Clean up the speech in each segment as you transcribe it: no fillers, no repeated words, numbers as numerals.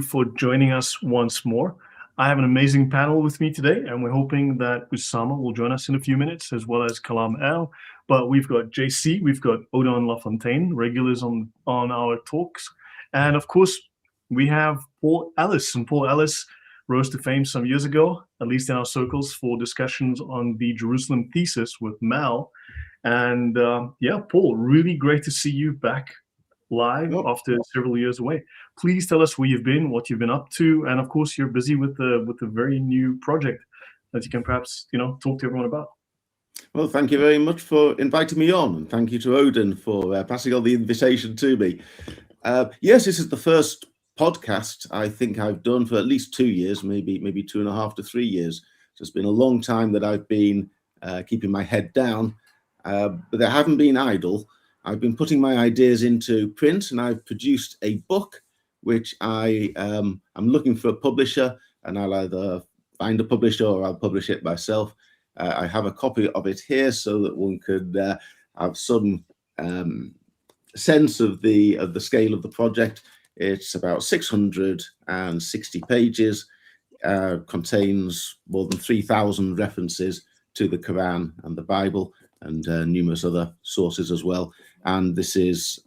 for joining us once more. I have an amazing panel with me today, and we're hoping that Usama will join us in a few minutes, as well as Kalam El. But we've got JC, we've got Odon Lafontaine, regulars on our talks. And of course, we have Paul Ellis. And Paul Ellis rose to fame some years ago, at least in our circles, for discussions on the Jerusalem thesis with Mal. And Paul, really great to see you back live after several years away. Please tell us where you've been, what you've been up to, and of course you're busy with the very new project that you can perhaps talk to everyone about. Well, thank you very much for inviting me on, and thank you to Odin for passing on the invitation to me. Yes, this is the first podcast I think I've done for at least 2 years, maybe 2.5 to 3 years. So it's been a long time that I've been keeping my head down, but I haven't been idle. I've been putting my ideas into print, and I've produced a book which I'm looking for a publisher, and I'll either find a publisher or I'll publish it myself. I have a copy of it here so that one could have some sense of the scale of the project. It's about 660 pages, contains more than 3,000 references to the Quran and the Bible, and numerous other sources as well. And this is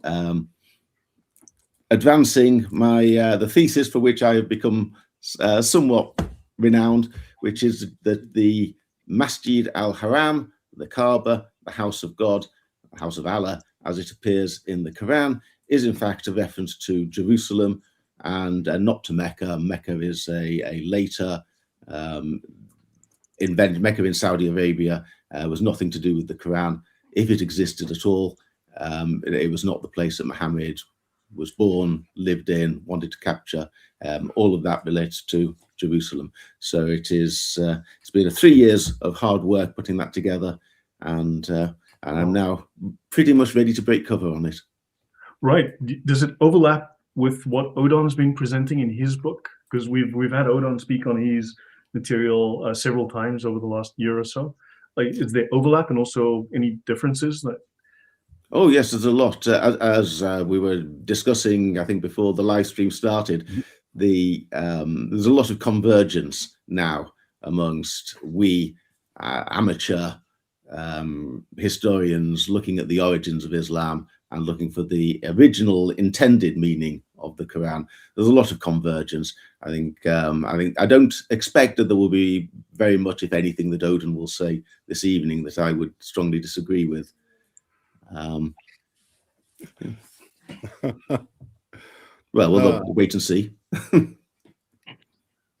advancing my the thesis for which I have become somewhat renowned, which is that the Masjid al-Haram, the Kaaba, the house of God, the house of Allah, as it appears in the Quran, is in fact a reference to Jerusalem and not to Mecca. Mecca is a later invented. Mecca in Saudi Arabia was nothing to do with the Quran. If it existed at all, it was not the place that Muhammad was born, lived in, wanted to capture. All of that relates to Jerusalem. So it is. It's been 3 years of hard work putting that together, and I'm now pretty much ready to break cover on it. Right. Does it overlap with what Odon's been presenting in his book? Because we've had Odon speak on his material several times over the last year or so. Like, is there overlap and also any differences? Oh yes, there's a lot. As we were discussing, I think before the live stream started, there's a lot of convergence now amongst we amateur historians looking at the origins of Islam and looking for the original intended meaning of the Quran. There's a lot of convergence. I think I don't expect that there will be very much, if anything, that Odin will say this evening that I would strongly disagree with. Well, we'll wait and see.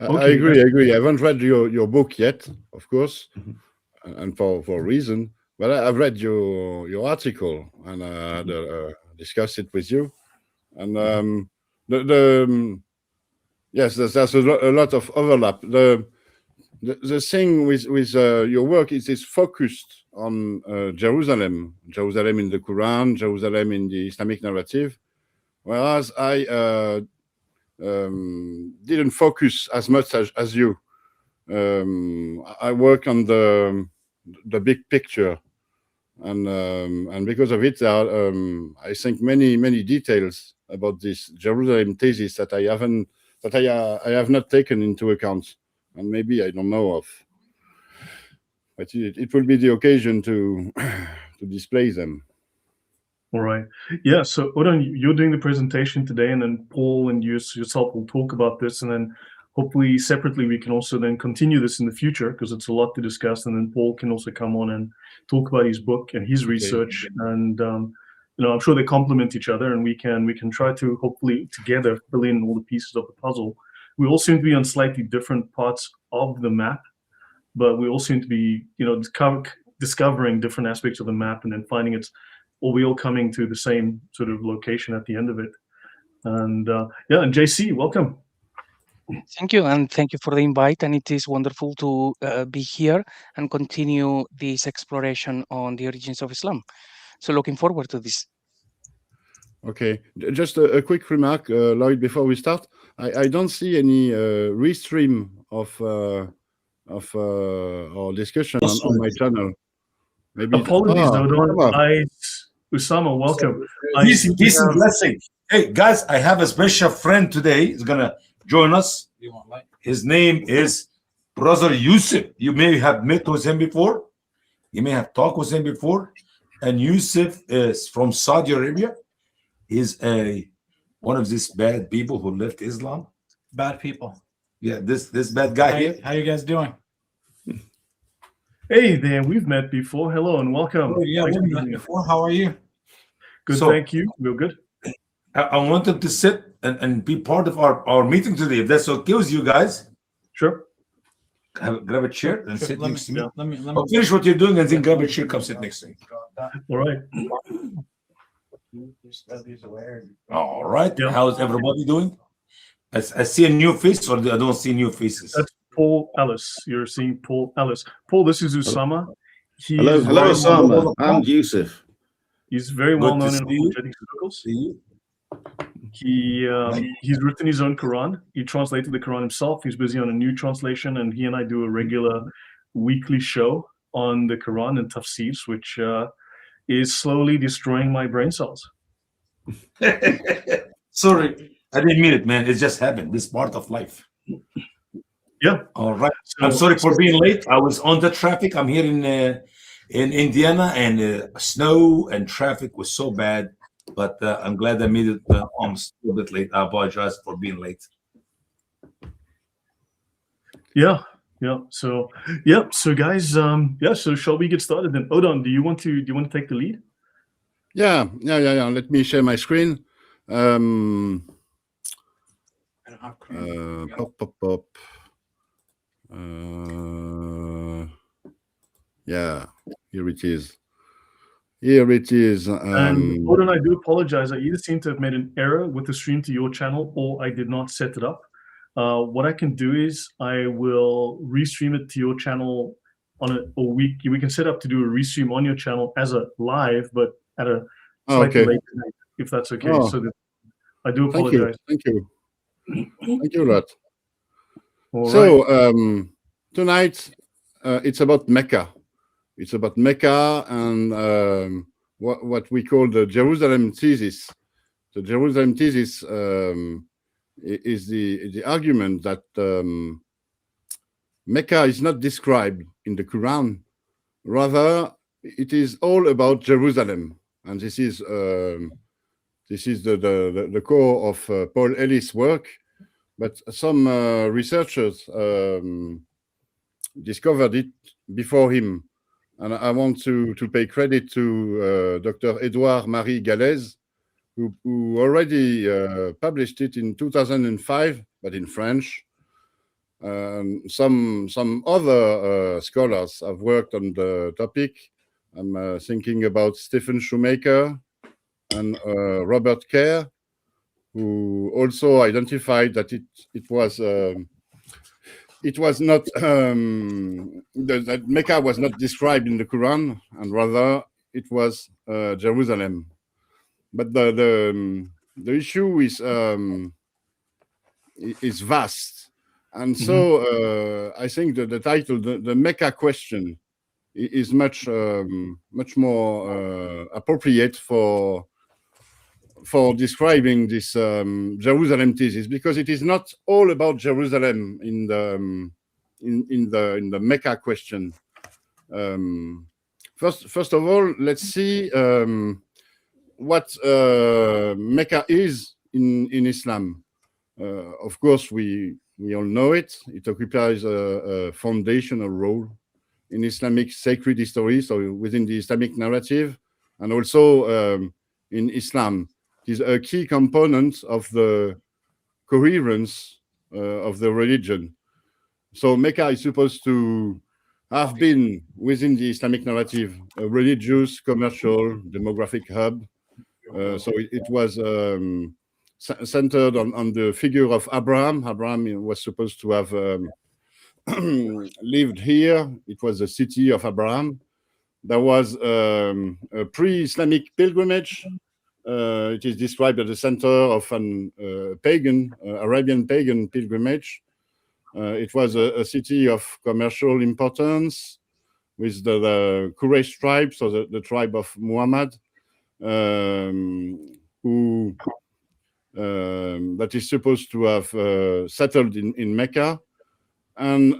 I agree. I haven't read your book yet, of course, and for a reason. But I've read your article, and I discussed it with you. And yes, there's a lot of overlap. The thing with your work is it's focused on Jerusalem in the Quran, Jerusalem in the Islamic narrative, whereas I didn't focus as much as you. I work on the big picture, and because of it, there are, I think many details about this Jerusalem thesis that I have not taken into account, and maybe I don't know of. But it will be the occasion to display them. All right. Yeah. So Odon, you're doing the presentation today, and then Paul and yourself will talk about this, and then hopefully separately we can also then continue this in the future, because it's a lot to discuss. And then Paul can also come on and talk about his book and his research, and I'm sure they complement each other, and we can try to hopefully together fill in all the pieces of the puzzle. We all seem to be on slightly different parts of the map, but we all seem to be discovering different aspects of the map, and then finding we all coming to the same sort of location at the end of it. And and JC, welcome. Thank you, and thank you for the invite. And it is wonderful to be here and continue this exploration on the origins of Islam. So looking forward to this. Okay, just a quick remark, Lloyd, before we start. I don't see any restream of our discussion on my channel. Maybe apologies, Odon. Usama, welcome. Peace and blessing. Hey guys, I have a special friend today. He's gonna join us. His name is Brother Yusuf. You may have met with him before. You may have talked with him before. And Yusuf is from Saudi Arabia. He's one of these bad people who left Islam. Bad people. Yeah, this bad guy here. How you guys doing? Hey there, we've met before. Hello and welcome. Oh, yeah, Thanks we've for met being here. before. How are you? Good, So- thank you. We're good. I wanted to sit and be part of our meeting today. If that's okay with you guys, Sure. grab a chair and sit Let next to me. me I'll finish what you're doing and then grab a chair, come sit next to me. All right. All right. Yeah. How's everybody doing? I see a new face, or I don't see new faces. That's Paul Ellis. You're seeing Paul Ellis. Paul, this is Usama. He's Hello, very Osama well- and Yusuf. He's very Good well to known in see you. apologetic circles. See you? He's written his own Quran. He translated the Quran himself. He's busy on a new translation, and he and I do a regular weekly show on the Quran and tafsirs, which is slowly destroying my brain cells. Sorry, I didn't mean it, man. It just happened. This part of life. Yeah. All right. So- I'm sorry for being late. I was on the traffic. I'm here in Indiana, and snow and traffic was so bad. But I'm glad I made it almost a little bit late. I apologize for being late. Yeah. So guys, so shall we get started then? Odon, do you want to take the lead? Yeah. Let me share my screen. I don't have cream. Pop. Yeah, here it is. And Odon, I do apologize. I either seem to have made an error with the stream to your channel, or I did not set it up. What I can do is I will restream it to your channel we can set up to do a restream on your channel as a live, but at a slightly Okay. later date, if that's okay. Oh. So that I do Thank you. apologize. Thank you a lot. All right. So tonight it's about Mecca. It's about Mecca and what we call the Jerusalem thesis. The Jerusalem thesis is the argument that Mecca is not described in the Quran. Rather, it is all about Jerusalem, and this is the core of Paul Ellis' work. But some researchers discovered it before him. And I want to pay credit to Dr. Edouard Marie Galez, who already published it in 2005, but in French. Some other scholars have worked on the topic. I'm thinking about Stephen Shoemaker and Robert Kerr, who also identified that it was not that Mecca was not described in the Quran, and rather it was Jerusalem. But the issue is vast, and so I think that the title, the Mecca question, is much more appropriate for describing this Jerusalem thesis, because it is not all about Jerusalem in the Mecca question. First of all, let's see what Mecca is in Islam. Of course, we all know it. It occupies a foundational role in Islamic sacred history, so within the Islamic narrative, and also in Islam. It is a key component of the coherence of the religion. So Mecca is supposed to have been, within the Islamic narrative, a religious, commercial, demographic hub. So it was centered on the figure of Abraham. Abraham was supposed to have lived here. It was the city of Abraham. There was a pre-Islamic pilgrimage. It is described at the center of an Arabian pagan pilgrimage. It was a city of commercial importance with the Quraysh tribe, so the tribe of Muhammad, who that is supposed to have settled in Mecca and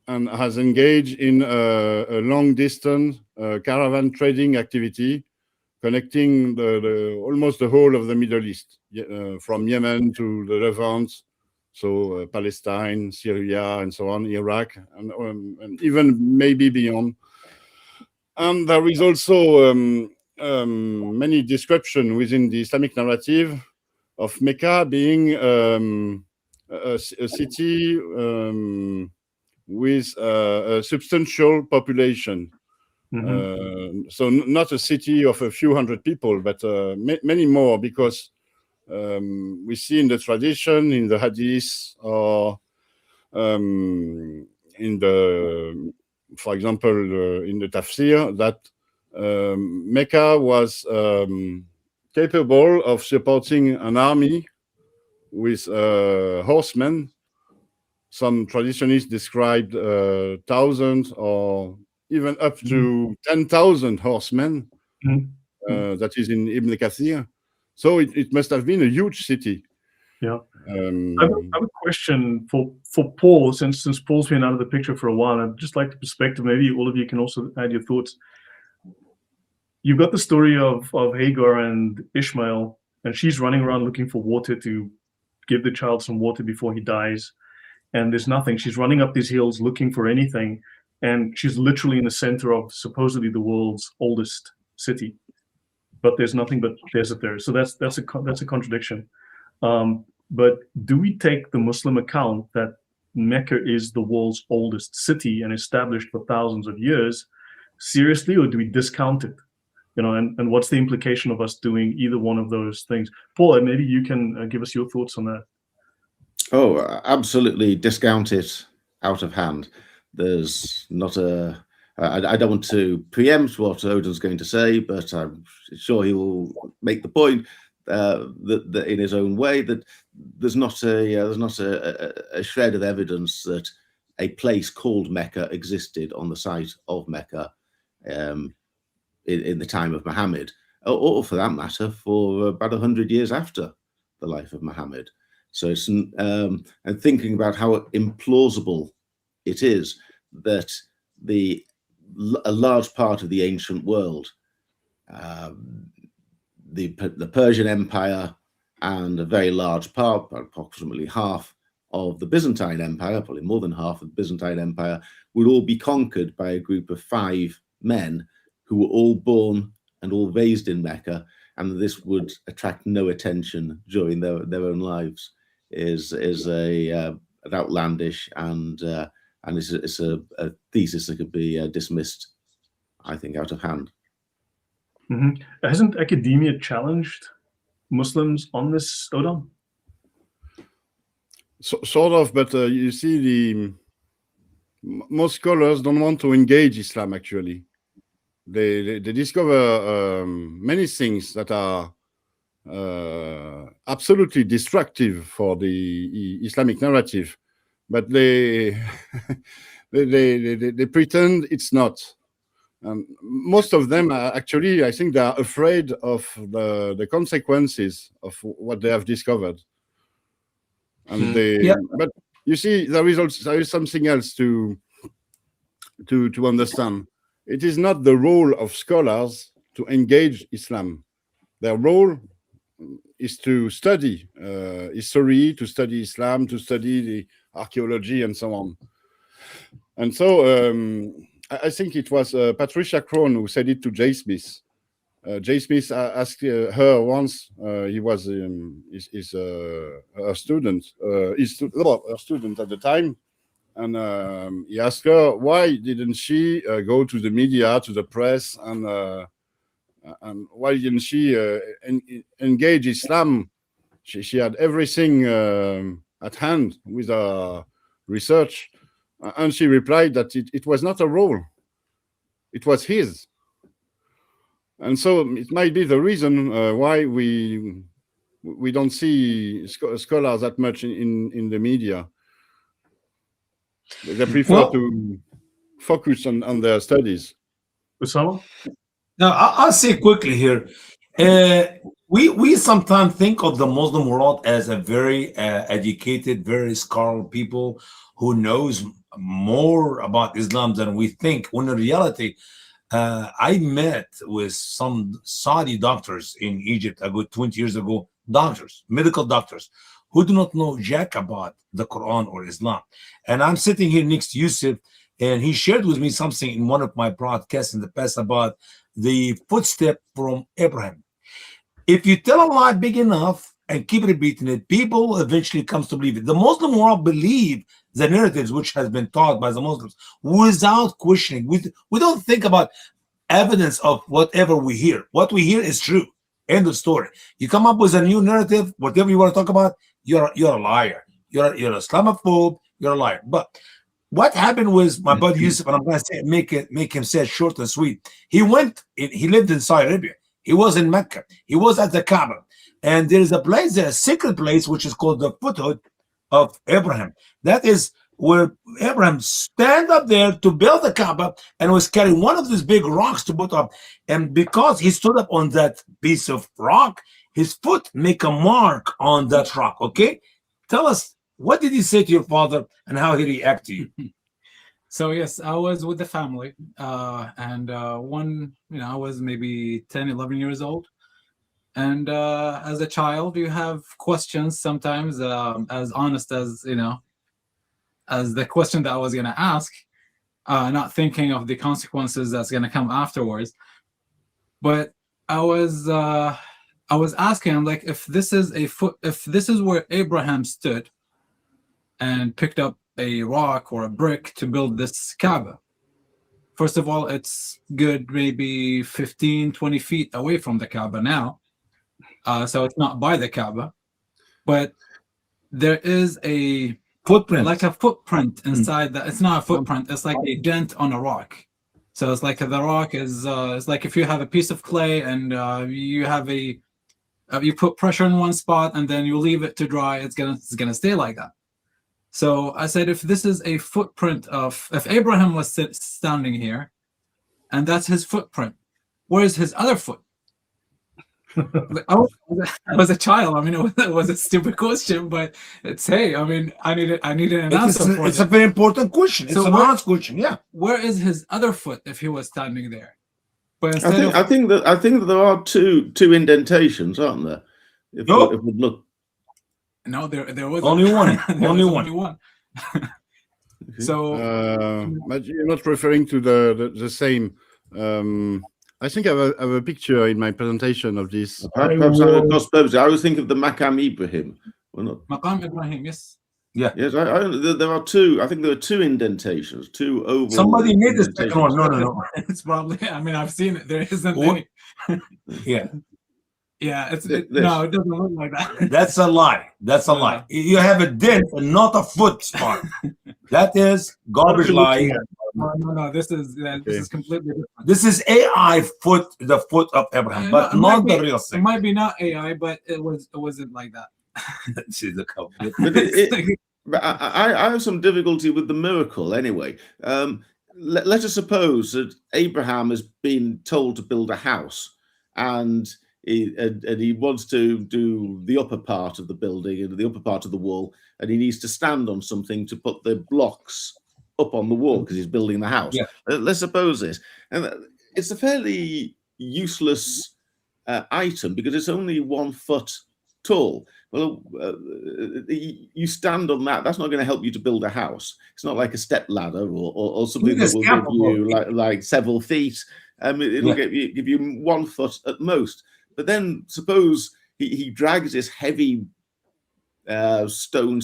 has engaged in a long-distance caravan trading activity connecting almost the whole of the Middle East, from Yemen to the Levant, so Palestine, Syria, and so on, Iraq, and even maybe beyond. And there is also many descriptions within the Islamic narrative of Mecca being a city with a substantial population. So not a city of a few hundred people, but many more, because we see in the tradition, in the hadith, or in the, for example, in the tafsir, that Mecca was capable of supporting an army with horsemen. Some traditionists described thousands or even up to 10,000 horsemen. That is in Ibn Kathir. So it must have been a huge city. Yeah. I have a question for Paul, since Paul's been out of the picture for a while. I'd just like the perspective. Maybe all of you can also add your thoughts. You've got the story of Hagar and Ishmael, and she's running around looking for water to give the child some water before he dies. And there's nothing. She's running up these hills looking for anything, and she's literally in the center of supposedly the world's oldest city, but there's nothing but desert there. So that's a contradiction. But do we take the Muslim account that Mecca is the world's oldest city and established for thousands of years seriously, or do we discount it? You know, and what's the implication of us doing either one of those things? Paul, maybe you can give us your thoughts on that. Oh, absolutely discount it out of hand. There's not a... I don't want to preempt what Odin's going to say, but I'm sure he will make the point that in his own way, that there's not a shred of evidence that a place called Mecca existed on the site of Mecca in the time of Muhammad, or for that matter, for about 100 years after the life of Muhammad. So it's and thinking about how implausible it is that a large part of the ancient world, the Persian Empire, and a very large part, approximately half of the Byzantine Empire, probably more than half of the Byzantine Empire, would all be conquered by a group of 5 men who were all born and all raised in Mecca, and this would attract no attention during their own lives is an outlandish and it's a thesis that could be dismissed, I think, out of hand. Hasn't academia challenged Muslims on this, Odon? Sort of, but you see, most scholars don't want to engage Islam. Actually, they discover many things that are absolutely destructive for the Islamic narrative, but they they pretend it's not. Most of them are actually, I think, they are afraid of the consequences of what they have discovered. And but you see, there is something else to understand. It is not the role of scholars to engage Islam. Their role is to study history, to study Islam, to study the archaeology, and so on. And so I think it was Patricia Crone who said it to J. Smith. J. Smith asked her once, he was a student, a student at the time, and he asked her, why didn't she go to the media, to the press, and why didn't she engage Islam? She had everything at hand with her research. And she replied that it was not a role, it was his. And so it might be the reason why we don't see scholars that much in the media. They prefer to focus on their studies. Usama? Now, I'll say quickly here, we sometimes think of the Muslim world as a very educated, very scholarly people who knows more about Islam than we think. When in reality, I met with some Saudi doctors in Egypt a good 20 years ago, doctors, medical doctors, who do not know jack about the Quran or Islam. And I'm sitting here next to Yusuf, and he shared with me something in one of my broadcasts in the past about the footstep from Abraham. If you tell a lie big enough and keep repeating it, people eventually comes to believe it. The Muslim world believe the narratives which has been taught by the Muslims without questioning. We don't think about evidence of whatever we hear. What we hear is true. End of story. You come up with a new narrative, whatever you want to talk about, you're a liar. You're an Islamophobe. You're a liar. But what happened with my buddy Yusuf, and I'm going to say make him say it short and sweet. He lived in Saudi Arabia. He was in Mecca. He was at the Kaaba. And there is a place there, a secret place, which is called the foothold of Abraham. That is where Abraham stand up there to build the Kaaba and was carrying one of these big rocks to put up. And because he stood up on that piece of rock, his foot make a mark on that rock. Okay? Tell us, what did he say to your father and how he react to you? So yes, I was with the family, and I was maybe 10, 11 years old. And as a child, you have questions sometimes, as honest as, as the question that I was going to ask, not thinking of the consequences that's going to come afterwards. But I was asking him, like, if this is where Abraham stood and picked up a rock or a brick to build this Kaaba. First of all, it's good maybe 15, 20 feet away from the Kaaba now. So it's not by the Kaaba. But there is a footprint, like a footprint inside that. It's not a footprint, it's like a dent on a rock. So it's like the rock is it's like if you have a piece of clay and you have you put pressure in one spot and then you leave it to dry, it's gonna stay like that. So I said, if this is a footprint if Abraham was standing here, and that's his footprint, where's his other foot? I was a child. I mean, it was a stupid question, but I needed an answer for it. It's a very important question. It's an honest question. Yeah. Where is his other foot if he was standing there? But I think that there are two indentations, aren't there? If we look. No, there was only one. Only one. So, but you're not referring to the same. I think I have a picture in my presentation of this. I was thinking of the Maqam Ibrahim. Maqam Ibrahim, yes. Yeah. Yes, there are two. I think there are two indentations, two oval. Somebody made this second one. No. It's probably. I mean, I've seen it. There isn't any. Yeah. Yeah, no, it doesn't look like that. That's a lie. That's a lie. You have a dent and not a foot spot. That is garbage lie. No. This is completely different. This is AI foot, the foot of Abraham, but not the real thing. It might be not AI, but it wasn't like that. See the couple. But I have some difficulty with the miracle anyway. Let us suppose that Abraham has been told to build a house, and he wants to do the upper part of the building and the upper part of the wall, and he needs to stand on something to put the blocks up on the wall because he's building the house. Yeah. Let's suppose this, and it's a fairly useless item because it's only 1 foot tall. Well, you stand on that. That's not going to help you to build a house. It's not like a step ladder or something that will give you like several feet. It'll give you 1 foot at most. But then suppose he drags this heavy stone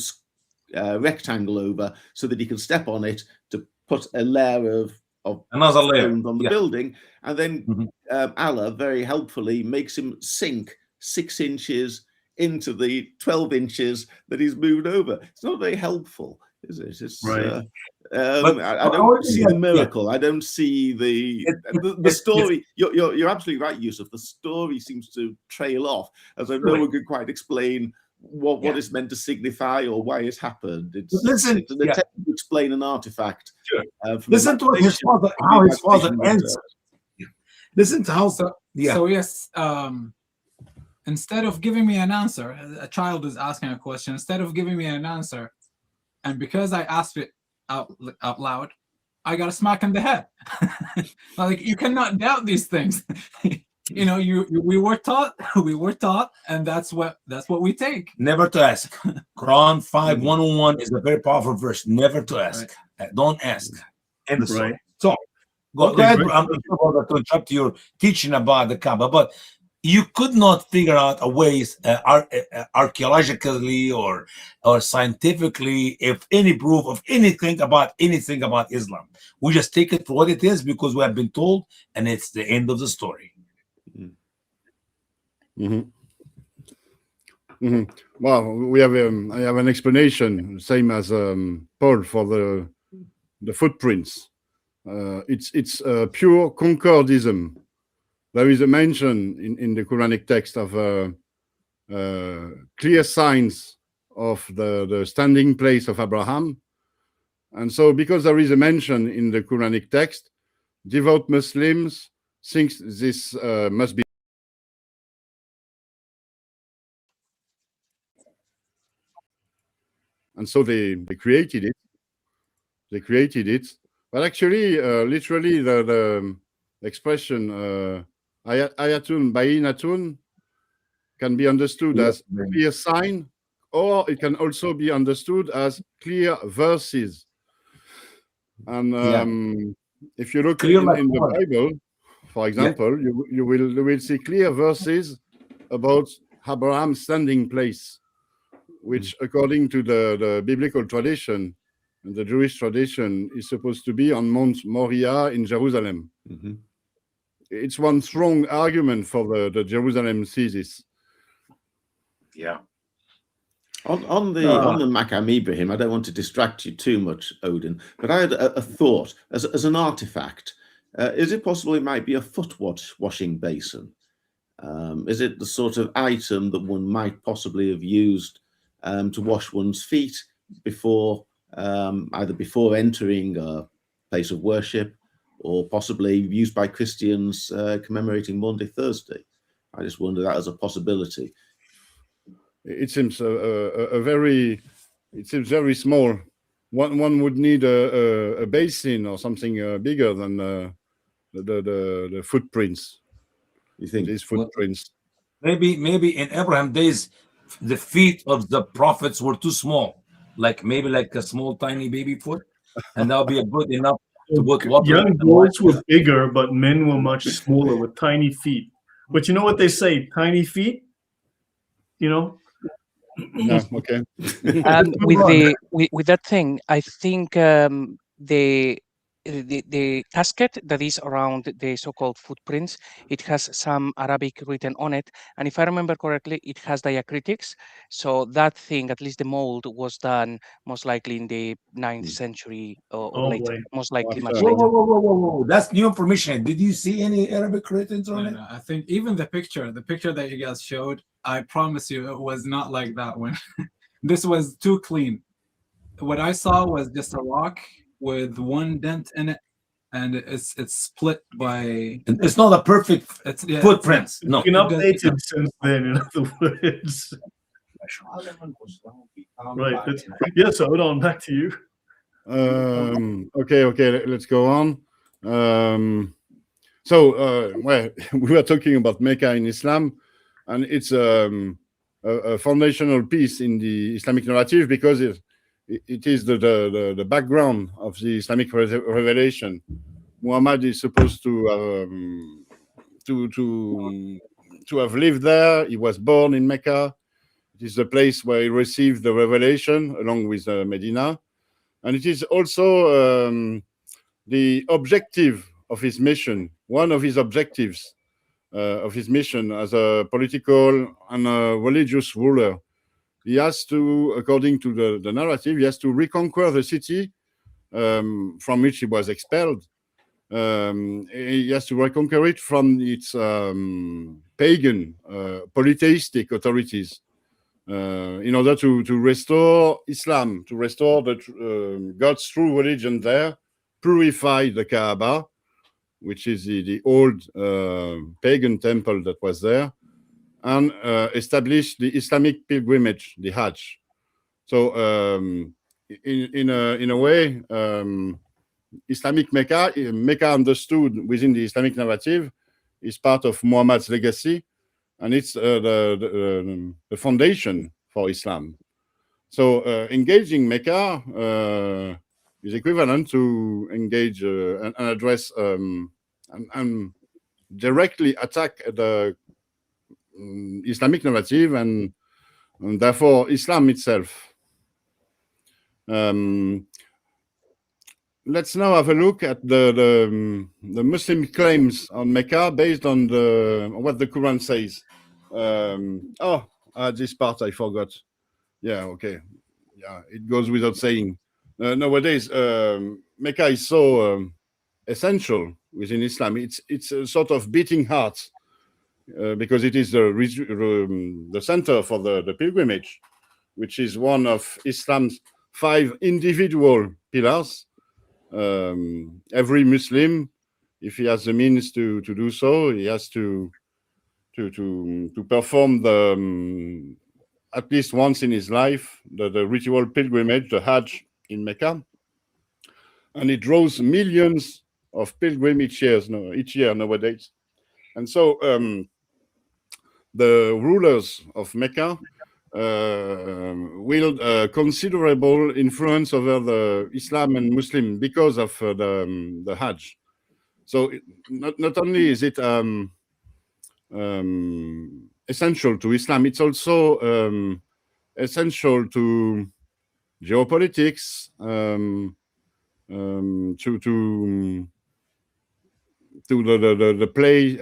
rectangle over so that he can step on it to put a layer of another layer on the building, and then Allah very helpfully makes him sink 6 inches into the 12 inches that he's moved over. It's not very helpful, is it? It's right. I don't see the miracle. I don't see the story. You're absolutely right, Yusuf. The story seems to trail off, as though no one could quite explain what it's meant to signify or why it's happened. It's an attempt to explain an artifact. Sure. Listen to how his father answered. Listen to how. So yes. instead of giving me an answer, a child is asking a question, instead of giving me an answer, and because I asked it out loud, I got a smack in the head. Like, you cannot doubt these things. You know, we were taught, and that's what we take. Never to ask. Quran 5:101 is a very powerful verse. Never to ask. Don't ask. End the story. Right. So go Okay, ahead. great. I'm sorry to interrupt your teaching about the Kaaba, but you could not figure out a ways archaeologically or scientifically if any proof of anything about Islam. We just take it for what it is because we have been told, and it's the end of the story. Well, we have I have an explanation, same as Paul, for the footprints. It's pure concordism. There is a mention in the Quranic text of clear signs of the standing place of Abraham. And so because there is a mention in the Quranic text, devout Muslims think this must be. And so they created it. They created it. But actually, literally, the expression ayatun bayinatun can be understood as clear sign, or it can also be understood as clear verses. And if you look in the Bible, for example, you will see clear verses about Abraham's standing place, which, according to the biblical tradition and the Jewish tradition, is supposed to be on Mount Moriah in Jerusalem. It's one strong argument for the Jerusalem thesis. Yeah. On the Maqam Ibrahim, I don't want to distract you too much, Odin, but I had a thought as an artifact. Is it possible it might be a foot washing basin? Is it the sort of item that one might possibly have used to wash one's feet before, either before entering a place of worship, or possibly used by Christians commemorating Maundy Thursday? I just wonder that as a possibility. It seems very small. One would need a basin or something bigger than the footprints. You think these footprints? Maybe in Abraham days, the feet of the prophets were too small, maybe like a small tiny baby foot, and that would be a good enough to put water. Young boys were bigger, but men were much smaller with tiny feet. But you know what they say? Tiny feet, you know. No, okay. And with that thing, I think the casket that is around the so-called footprints, it has some Arabic written on it, and if I remember correctly, it has diacritics. So that thing, at least the mold, was done most likely in the 9th century or later, most likely much later. Whoa. That's new information. Did you see any Arabic written on it? No, I think even the picture that you guys showed, I promise you, it was not like that one. This was too clean. What I saw was just a rock with one dent in it, and it's split by. It's not a perfect footprints. No, it's been updated since then. In other words, right? Yes, hold on. Back to you. Okay. Let's go on. So, well, we were talking about Mecca in Islam, and it's a foundational piece in the Islamic narrative because it is the background of the Islamic revelation. Muhammad is supposed to have lived there. He was born in Mecca. It is the place where he received the revelation, along with Medina, and it is also the objective of his mission. One of his objectives of his mission as a political and a religious ruler. He has to, according to the narrative, he has to reconquer the city from which he was expelled. He has to reconquer it from its pagan, polytheistic authorities in order to restore Islam, to restore God's true religion there, purify the Kaaba, which is the old pagan temple that was there, and established the Islamic pilgrimage, the Hajj. So in a way, Islamic Mecca understood within the Islamic narrative is part of Muhammad's legacy, and it's the foundation for Islam. So engaging Mecca is equivalent to engage and address and directly attack the Islamic narrative and therefore Islam itself. Let's now have a look at the Muslim claims on Mecca based on what the Quran says. This part I forgot. Yeah, okay. Yeah, it goes without saying. Nowadays, Mecca is so essential within Islam. It's a sort of beating heart because it is the center for the pilgrimage, which is one of Islam's 5 individual pillars. Every Muslim, if he has the means to do so, he has to perform at least once in his life the ritual pilgrimage, the Hajj in Mecca, and it draws millions of pilgrims each year nowadays. And so the rulers of Mecca wield considerable influence over the Islam and Muslim because of the Hajj. So not only is it essential to Islam, it's also essential to geopolitics, to the play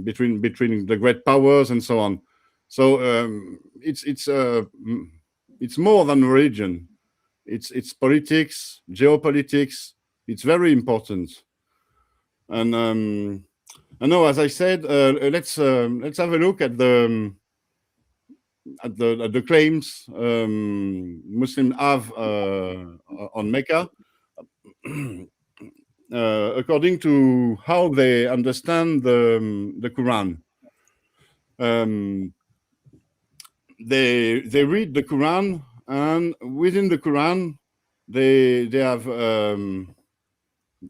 between the great powers and so on. So it's more than religion. It's politics, geopolitics. It's very important. And now, as I said, let's have a look at the claims Muslims have on Mecca, according to how they understand the Quran. They read the Quran, and within the Quran, they have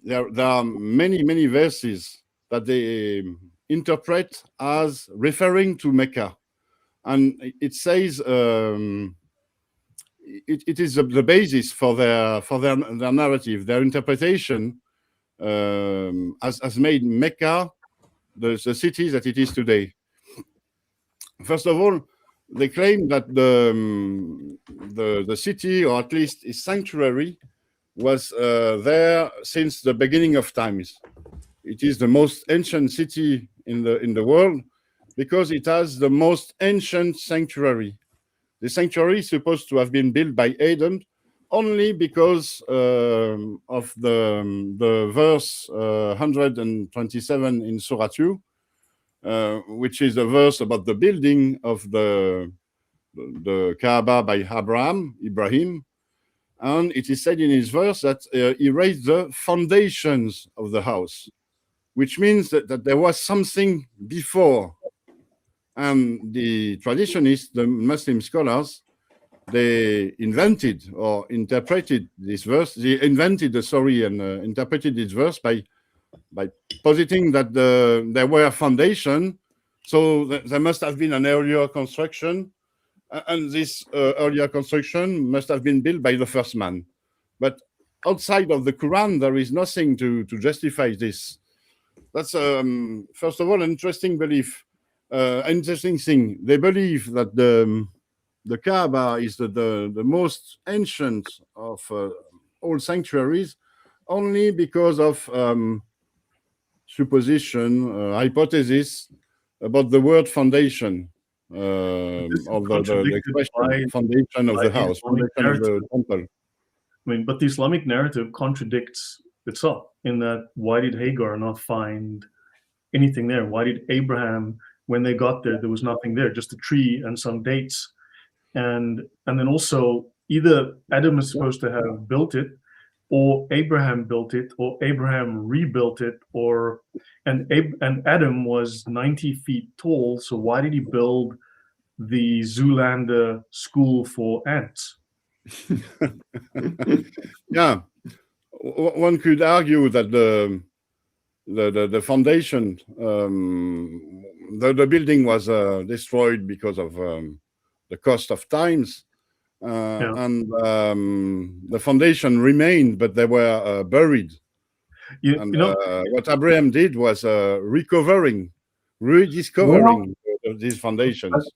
there are many verses that they interpret as referring to Mecca, and it says it is the basis for their narrative, their interpretation has made Mecca the city that it is today. First of all, they claim that the city, or at least its sanctuary, was there since the beginning of times. It is the most ancient city in the world because it has the most ancient sanctuary. The sanctuary is supposed to have been built by Adam only because of the verse 127 in Surah 2, which is a verse about the building of the Kaaba by Ibrahim. And it is said in his verse that he raised the foundations of the house, which means that there was something before. And the traditionists, the Muslim scholars, they invented or interpreted this verse. They invented the story and interpreted this verse by positing that there were foundation, so there must have been an earlier construction, and this earlier construction must have been built by the first man. But outside of the Quran, there is nothing to justify this. That's first of all an interesting belief, interesting thing. They believe that the Kaaba is the most ancient of all sanctuaries, only because of supposition, hypothesis about the word foundation, or the expression foundation of the house, foundation of the temple. I mean, but the Islamic narrative contradicts itself in that why did Hagar not find anything there? Why did Abraham, when they got there, there was nothing there, just a tree and some dates? And then also, either Adam is supposed to have built it, or Abraham built it, or Abraham rebuilt it, or and Adam was 90 feet tall. So why did he build the Zoolander school for ants? Yeah, one could argue that the foundation, the building was destroyed because of the cost of times, and the foundation remained, but they were buried. What Abraham did was rediscovering these foundations.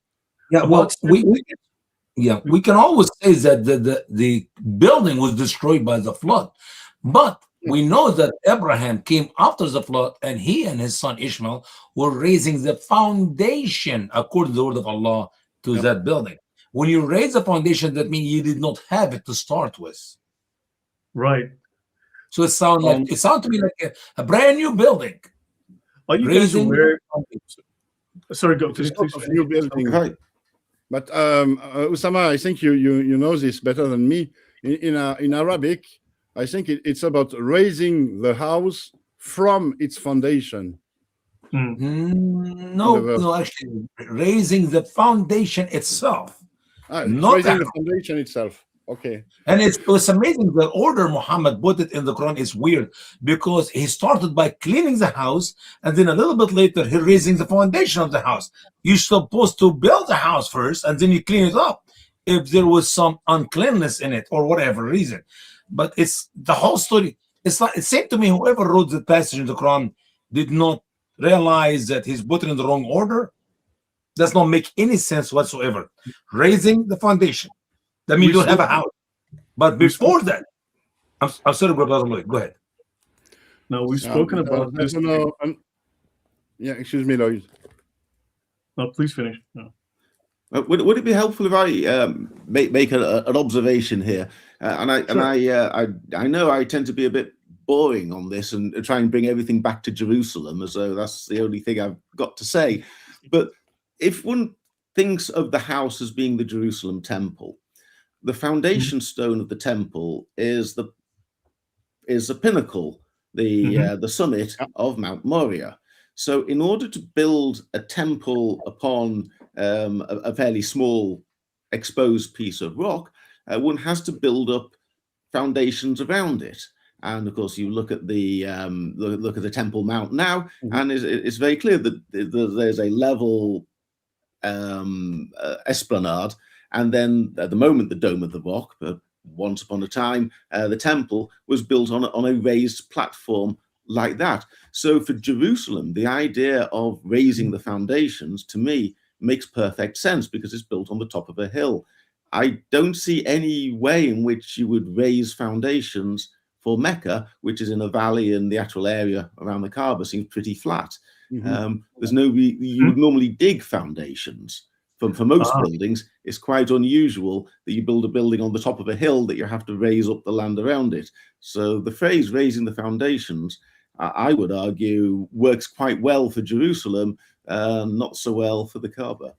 Yeah, well, we can always say that the building was destroyed by the flood, but we know that Abraham came after the flood, and he and his son Ishmael were raising the foundation according to the word of Allah to that building. When you raise the foundation, that means you did not have it to start with. Right. So it sounds to me like a brand new building. Are you guys aware? Sorry, go. Please. New building. Right. But Usama, I think you know this better than me. In Arabic, I think it's about raising the house from its foundation. No, actually, raising the foundation itself. Not raising the foundation itself. Okay. And it's amazing the order Muhammad put it in the Quran is weird, because he started by cleaning the house, and then a little bit later he raising the foundation of the house. You're supposed to build the house first, and then you clean it up if there was some uncleanness in it or whatever reason. But it's the whole story. It's like, it seemed to me whoever wrote the passage in the Quran did not realize that he's put it in the wrong order. Does not make any sense whatsoever. Raising the foundation. That means you don't have a house. But before that, I'm sorry, Brother Lloyd. Go ahead. No, we've spoken about this. Yeah, excuse me, Lloyd. No, please finish. No. Would it be helpful if I make an observation here? I know I tend to be a bit boring on this and try and bring everything back to Jerusalem as though that's the only thing I've got to say. But if one thinks of the house as being the Jerusalem temple, the foundation stone of the temple is the pinnacle, the summit of Mount Moriah. So in order to build a temple upon a fairly small exposed piece of rock, one has to build up foundations around it. And of course, you look at the Temple Mount now, and it's very clear that there's a level esplanade, and then at the moment the Dome of the Rock. But once upon a time, the temple was built on a raised platform like that. So for Jerusalem, the idea of raising the foundations, to me, makes perfect sense because it's built on the top of a hill. I don't see any way in which you would raise foundations for Mecca, which is in a valley, and the actual area around the Kaaba seems pretty flat. There's no you would normally dig foundations. For most buildings, it's quite unusual that you build a building on the top of a hill that you have to raise up the land around it. So the phrase raising the foundations, I would argue, works quite well for Jerusalem, not so well for the Kaaba.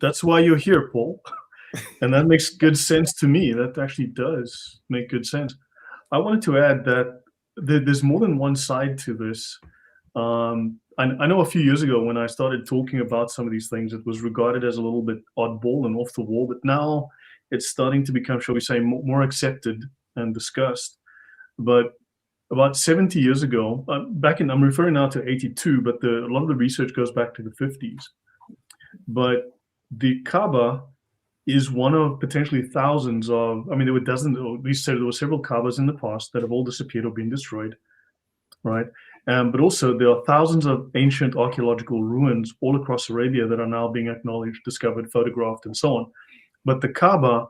That's why you're here, Paul. And that makes good sense to me. That actually does make good sense. I wanted to add that there's more than one side to this. I know a few years ago when I started talking about some of these things, it was regarded as a little bit oddball and off the wall, but now it's starting to become, shall we say, more accepted and discussed. But about 70 years ago, I'm referring now to 82, but a lot of the research goes back to the 50s. But the Kaaba is one of potentially thousands of, there were dozens, or at least there were several Kaabas in the past that have all disappeared or been destroyed, right? But also there are thousands of ancient archaeological ruins all across Arabia that are now being acknowledged, discovered, photographed, and so on. But the Kaaba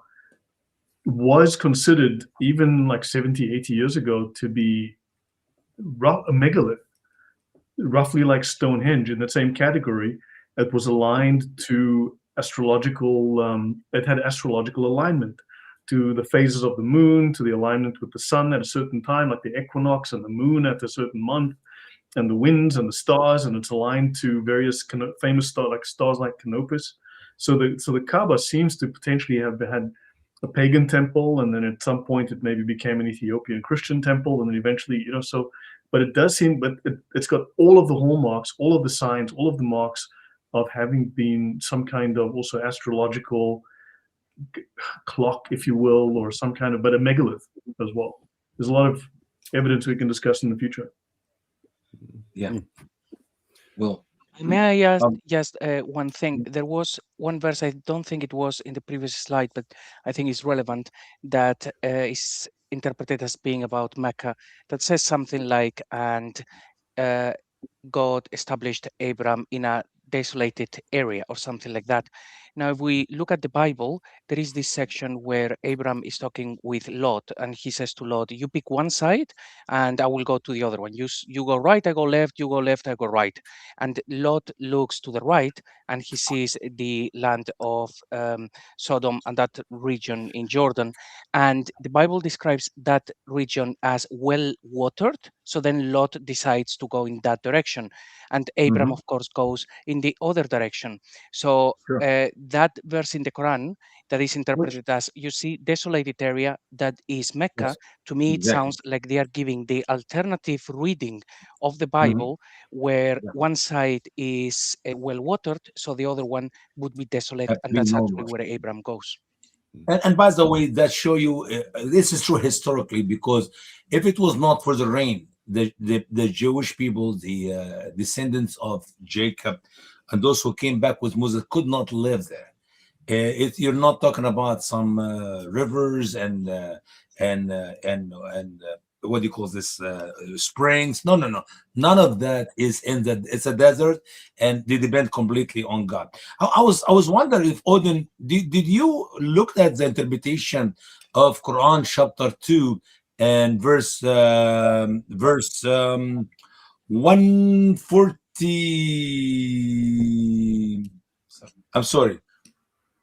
was considered, even like 70, 80 years ago, to be a megalith, roughly like Stonehenge, in that same category. It was aligned to astrological, it had astrological alignment to the phases of the moon, to the alignment with the sun at a certain time, like the equinox, and the moon at a certain month, and the winds and the stars, and it's aligned to various famous stars like Canopus. So the Kaaba seems to potentially have had a pagan temple, and then at some point it maybe became an Ethiopian Christian temple, and then eventually, so, but it does seem, but it's got all of the hallmarks, all of the signs, all of the marks of having been some kind of also astrological clock, if you will, or some kind of, but a megalith as well. There's a lot of evidence we can discuss in the future. Yeah. Well, May I ask Um, just one thing? There was one verse, I don't think it was in the previous slide, but I think it's relevant, that is interpreted as being about Mecca, that says something like, and God established Abraham in a desolated area or something like that. Now, if we look at the Bible, there is this section where Abraham is talking with Lot, and he says to Lot, you pick one side and I will go to the other one. You go right, I go left, you go left, I go right. And Lot looks to the right and he sees the land of Sodom and that region in Jordan. And the Bible describes that region as well watered. So then Lot decides to go in that direction. And Abraham, of course, goes in the other direction. So Sure. that verse in the Quran that is interpreted as, you see, desolated area, that is Mecca. Yes, To me, it exactly. sounds like they are giving the alternative reading of the Bible, where Yeah. one side is well watered, so the other one would be desolate, Have and been that's no actually water. where Abraham goes. And by the way, that show you this is true historically, because if it was not for the rain, the Jewish people, the descendants of Jacob, and those who came back with Moses could not live there. You're not talking about some rivers and what do you call this, springs? No. None of that is in the. It's a desert, and they depend completely on God. I was wondering if Odin, did you look at the interpretation of Quran chapter 2 and verse 140? I'm sorry,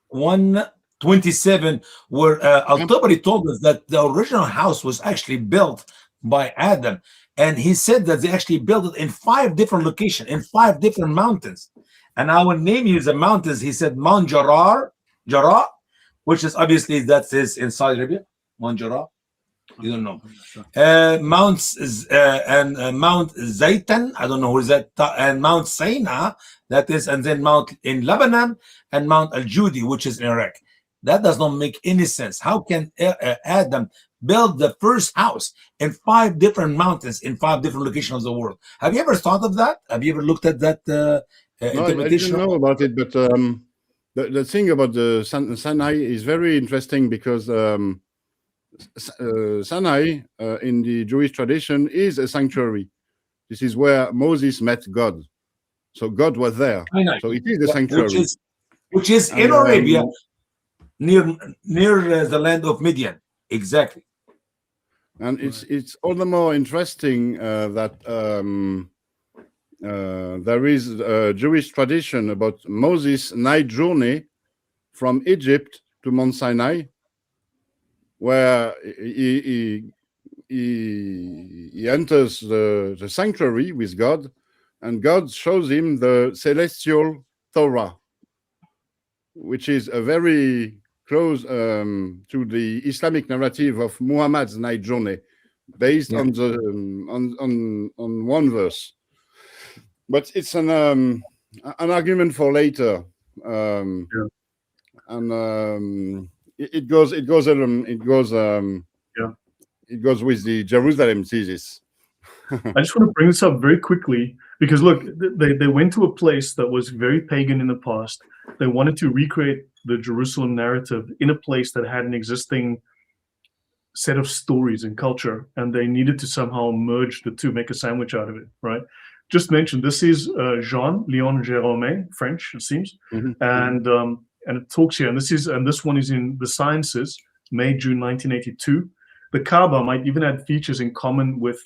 127, where Al-Tabari told us that the original house was actually built by Adam, and he said that they actually built it in 5 different locations, in 5 different mountains. And I will name you the mountains. He said Mount Jarrah, which is obviously that is in Saudi Arabia. Mount Jarrah, you don't know. Mount Zaytan, I don't know who is that, and Mount Sinai, that is, and then Mount in Lebanon, and Mount Al-Judi, which is in Iraq. That does not make any sense. How can Adam build the first house in 5 different mountains in 5 different locations of the world? Have you ever thought of that? Have you ever looked at that No, interpretation? I didn't know about it, but the thing about the Sinai is very interesting, because Sinai in the Jewish tradition is a sanctuary. This is where Moses met God. So God was there. So it is a sanctuary. Which is in Arabia, near the land of Midian. Exactly. And it's all the more interesting that there is a Jewish tradition about Moses' night journey from Egypt to Mount Sinai, where he enters the sanctuary with God, and God shows him the celestial Torah, which is a very close to the Islamic narrative of Muhammad's night journey, based on the on one verse. But it's an argument for later, and it goes with the Jerusalem thesis. I just want to bring this up very quickly, because look, they went to a place that was very pagan in the past. They wanted to recreate the Jerusalem narrative in a place that had an existing set of stories and culture, and they needed to somehow merge the two, make a sandwich out of it, right? Just mentioned, this is Jean Leon Jérôme, French, it seems, and it talks here, and this one is in the Sciences, May, June 1982. The Kaaba might even have features in common with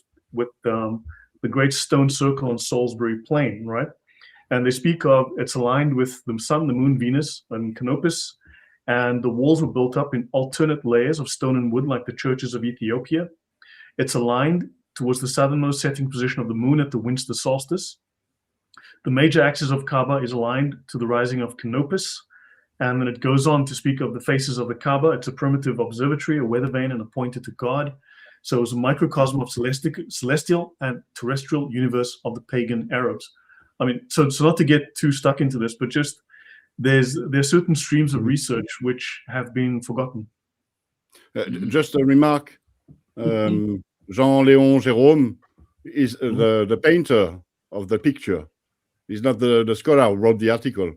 the Great Stone Circle on Salisbury Plain, right? And they speak of, it's aligned with the sun, the moon, Venus, and Canopus, and the walls were built up in alternate layers of stone and wood, like the churches of Ethiopia. It's aligned towards the southernmost setting position of the moon at the winter solstice. The major axis of Kaaba is aligned to the rising of Canopus, And then it goes on to speak of the faces of the Kaaba. It's a primitive observatory, a weather vane, and appointed to God. So it was a microcosm of celestial and terrestrial universe of the pagan Arabs. I mean, so not to get too stuck into this, but just there's certain streams of research which have been forgotten. Just a remark. Jean-Léon Gérôme is the painter of the picture. He's not the scholar who wrote the article.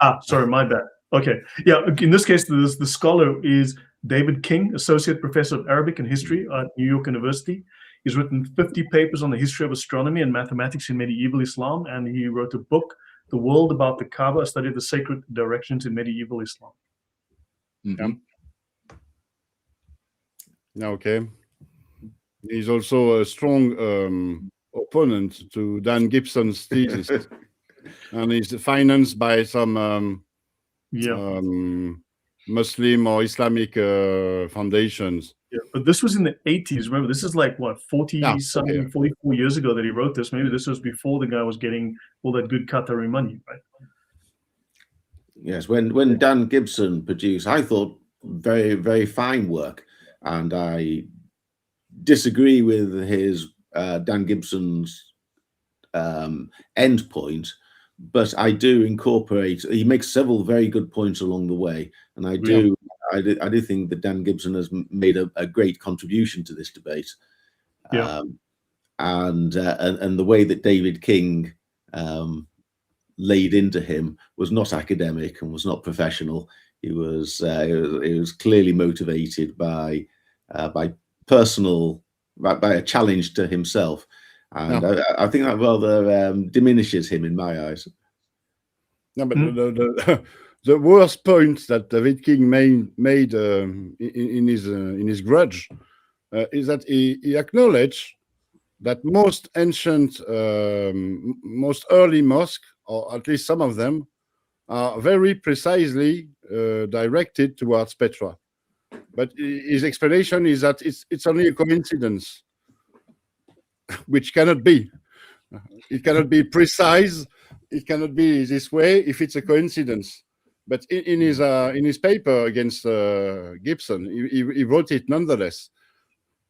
Ah, sorry, my bad. Okay. Yeah, in this case, the scholar is David King, Associate Professor of Arabic and History at New York University. He's written 50 papers on the history of astronomy and mathematics in medieval Islam, and he wrote a book, The World About the Kaaba, a study of the sacred directions in medieval Islam. Okay. He's also a strong opponent to Dan Gibson's thesis, and he's financed by some Muslim or Islamic foundations. Yeah, but this was in the 80s. Remember, this is like what, 44 years ago that he wrote this. Maybe this was before the guy was getting all that good Qatari money, right? Yes, when Dan Gibson produced, I thought very, very fine work, and I disagree with his Dan Gibson's end point, but I do incorporate. He makes several very good points along the way, and I do think that Dan Gibson has made a great contribution to this debate. And the way that David King laid into him was not academic and was not professional. It was clearly motivated by a challenge to himself, and I think that rather diminishes him in my eyes. No, but the worst point that David King made in his grudge is that he acknowledged that most ancient, most early mosques, or at least some of them, are very precisely directed towards Petra. But his explanation is that it's only a coincidence, which cannot be. It cannot be precise. It cannot be this way if it's a coincidence. But in his paper against Gibson, he wrote it nonetheless.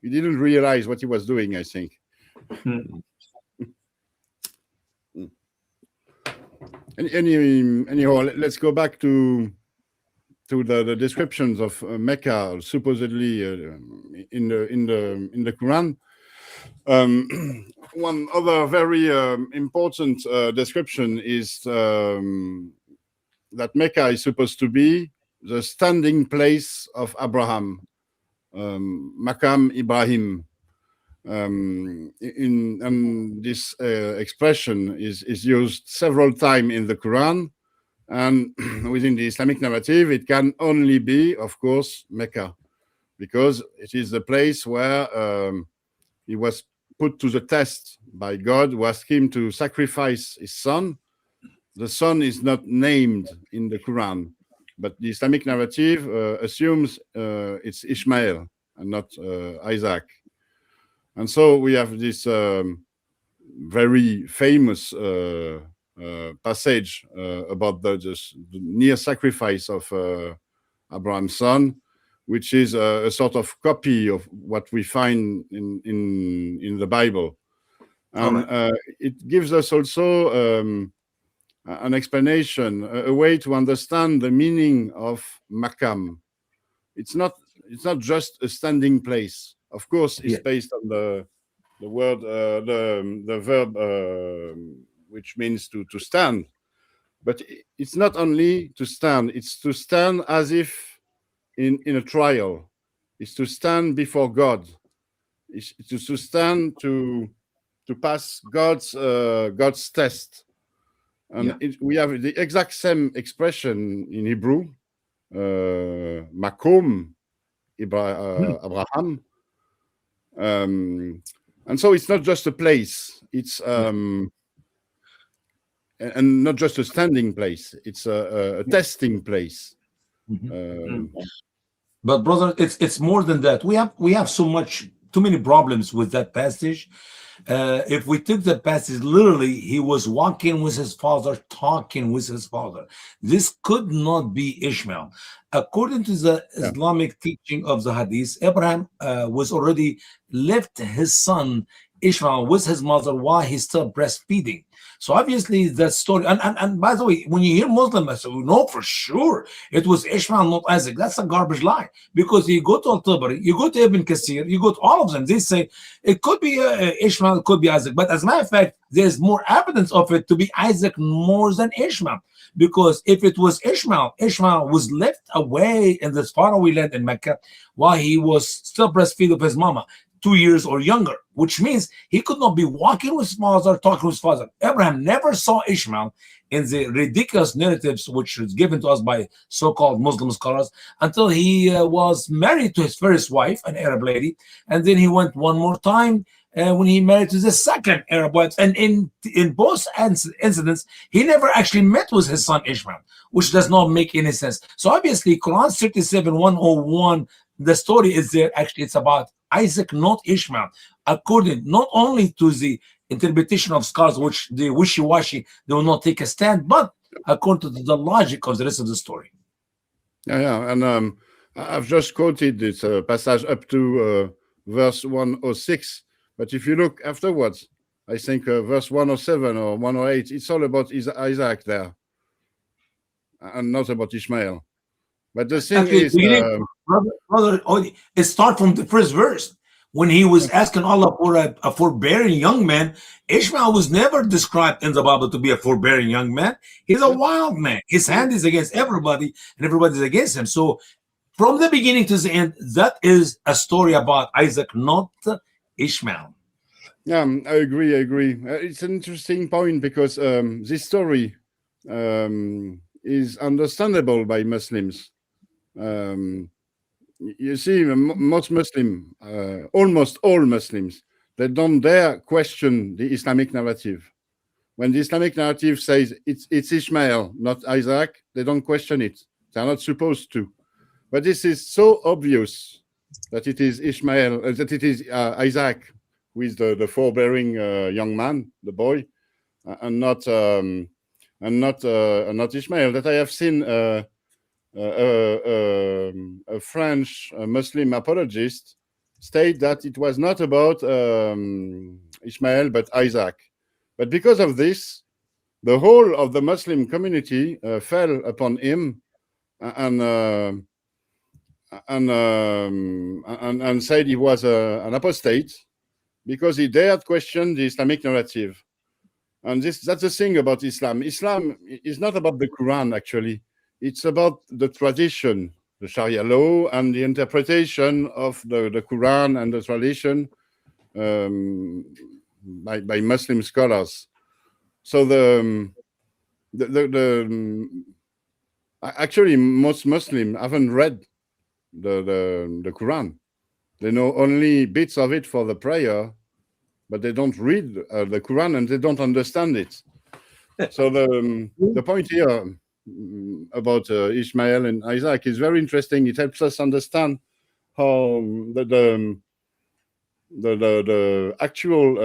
He didn't realize what he was doing, I think. Anyhow, let's go back to the descriptions of Mecca, supposedly in the Quran. One other very important description is that Mecca is supposed to be the standing place of Abraham, Maqam Ibrahim. And this expression is used several times in the Quran, and within the Islamic narrative, it can only be, of course, Mecca, because it is the place where he was put to the test by God, who asked him to sacrifice his son. The son is not named in the Quran, but the Islamic narrative assumes it's Ishmael and not Isaac. And so we have this very famous passage about the near sacrifice of Abraham's son, which is a sort of copy of what we find in the Bible. And it gives us also an explanation, a way to understand the meaning of Maqam. It's not just a standing place. Of course, it's based on the word, the verb, which means to stand. But it's not only to stand; it's to stand as if in a trial. It's to stand before God. It's to stand to pass God's test. And we have the exact same expression in Hebrew, Makom, Abraham. And so it's not just a place, it's and not just a standing place, it's a testing place. But brother, it's more than that. We have too many problems with that passage, If we took the passage literally, he was walking with his father, talking with his father. This could not be Ishmael. According to the Islamic teaching of the Hadith, Abraham was already left his son Ishmael with his mother while he's still breastfeeding. So obviously that story, and by the way, when you hear Muslim, I say, we know for sure it was Ishmael, not Isaac. That's a garbage lie, because you go to Al-Tabari, you go to Ibn Kathir, you go to all of them, they say it could be Ishmael, it could be Isaac. But as a matter of fact, there's more evidence of it to be Isaac more than Ishmael. Because if it was Ishmael, Ishmael was left away in this faraway land in Mecca while he was still breastfeeding of his mama, 2 years or younger, which means he could not be walking with his father, talking with his father. Abraham never saw Ishmael in the ridiculous narratives which is given to us by so-called Muslim scholars until he was married to his first wife, an Arab lady, and then he went one more time when he married to the second Arab wife. And in both incidents, he never actually met with his son Ishmael, which does not make any sense. So obviously, Quran 37:101, the story is there. Actually, it's about Isaac, not Ishmael, according not only to the interpretation of scholars, which the wishy-washy, they will not take a stand, but according to the logic of the rest of the story. Yeah, and I've just quoted this passage up to verse 106, but if you look afterwards, I think verse 107 or 108, it's all about Isaac there, and not about Ishmael. But the thing Actually, is, brother, it starts from the first verse. When he was asking Allah for a forbearing young man, Ishmael was never described in the Bible to be a forbearing young man. He's a wild man. His hand is against everybody, and everybody's against him. So from the beginning to the end, that is a story about Isaac, not Ishmael. yeah, I agree. It's an interesting point because this story is understandable by Muslims. You see, most Muslims, almost all Muslims, they don't dare question the Islamic narrative. When the Islamic narrative says it's Ishmael, not Isaac, they don't question it. They're not supposed to. But this is so obvious that it is Ishmael, that it is Isaac who is the forbearing young man, the boy, and not Ishmael. That I have seen a French Muslim apologist state that it was not about Ishmael but Isaac. But because of this, the whole of the Muslim community fell upon him and said he was an apostate because he dared question the Islamic narrative. And that's the thing about Islam. Islam is not about the Quran, actually. It's about the tradition, the Sharia law, and the interpretation of the Quran and the tradition by Muslim scholars. So actually most Muslims haven't read the Quran. They know only bits of it for the prayer, but they don't read the Quran and they don't understand it. So the point here about Ishmael and Isaac is very interesting. It helps us understand how the actual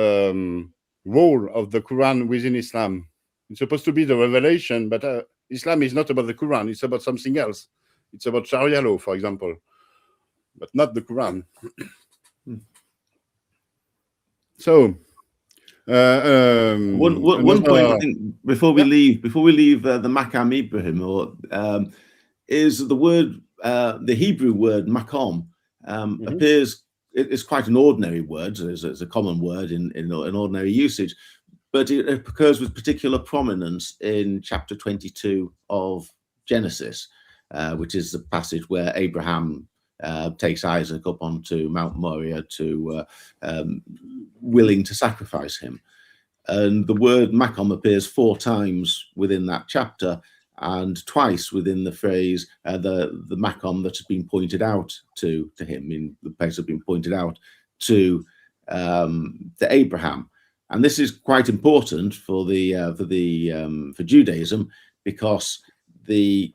role of the Quran within Islam. It's supposed to be the revelation, but Islam is not about the Quran. It's about something else. It's about Sharia law, for example, but not the Quran. So one point I think before we leave the Makam Ibrahim is the word the Hebrew word makom appears. It's quite an ordinary word. It's a common word in ordinary usage, but it occurs with particular prominence in chapter 22 of Genesis, which is the passage where Abraham takes Isaac up onto Mount Moriah to willing to sacrifice him. And the word makom appears 4 times within that chapter, and twice within the phrase the makom that has been pointed out to him, in the place has been pointed out to Abraham. And this is quite important for Judaism, because this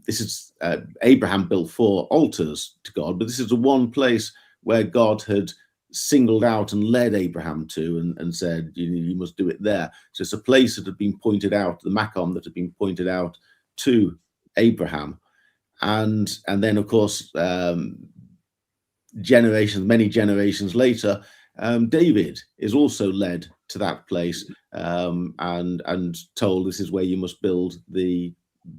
is Abraham built 4 altars to God, but this is the one place where God had singled out and led Abraham to and said, you must do it there. So it's a place that had been pointed out, the Maqam that had been pointed out to Abraham. And then, of course, many generations later, David is also led to that place and told this is where you must build the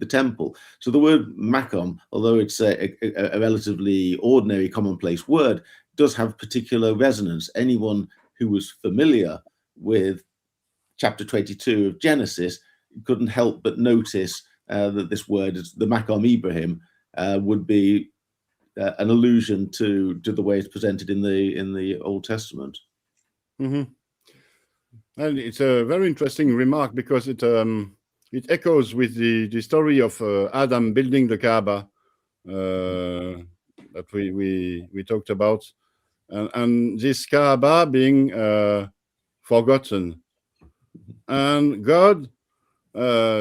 temple. So the word Maqam, although it's a relatively ordinary, commonplace word, does have particular resonance. Anyone who was familiar with chapter 22 of Genesis couldn't help but notice that this word, the Maqam Ibrahim, would be an allusion to the way it's presented in the Old Testament. Mm-hmm. And it's a very interesting remark because it echoes with the story of Adam building the Kaaba that we talked about, and this Kaaba being forgotten, and God,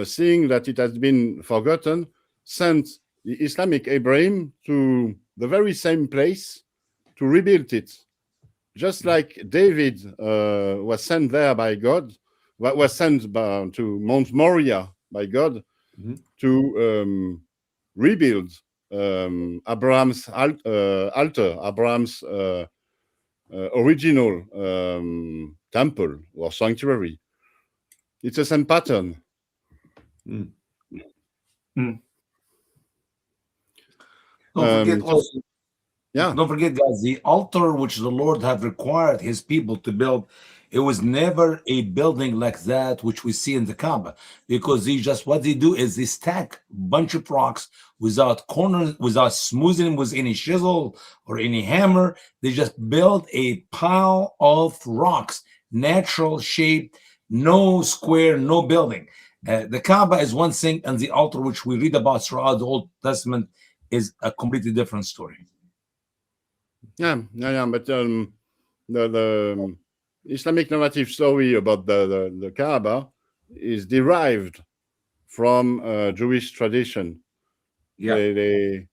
seeing that it has been forgotten, sent the Islamic Ibrahim to the very same place to rebuild it. Just like David was sent there by God, was sent to Mount Moriah by God to rebuild Abraham's altar, Abraham's original temple or sanctuary. It's the same pattern. Don't forget also, yeah. Don't forget, guys, the altar which the Lord had required his people to build, it was never a building like that which we see in the Kaaba, because what they do is they stack a bunch of rocks without corners, without smoothing with any chisel or any hammer. They just build a pile of rocks, natural shape, no square, no building. The Kaaba is one thing, and the altar which we read about throughout the Old Testament is a completely different story. Yeah. But the Islamic narrative story about the Kaaba is derived from Jewish tradition. Yeah, They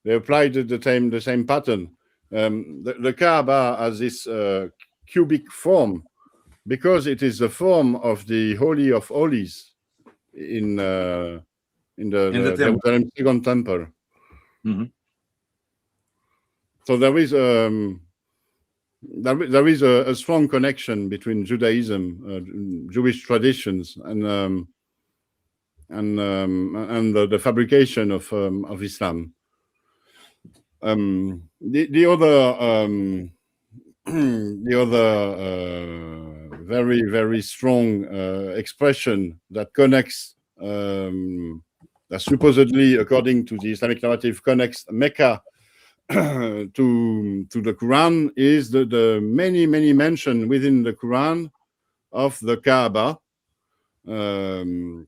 applied the same pattern. The Kaaba has this cubic form because it is the form of the Holy of Holies in the Jerusalem Second Temple. Mm-hmm. So there is a strong connection between Judaism, Jewish traditions, and the fabrication of Islam. The other very, very strong expression that connects, that supposedly, according to the Islamic narrative, connects Mecca to the Quran is the many mention within the Quran of the Kaaba, and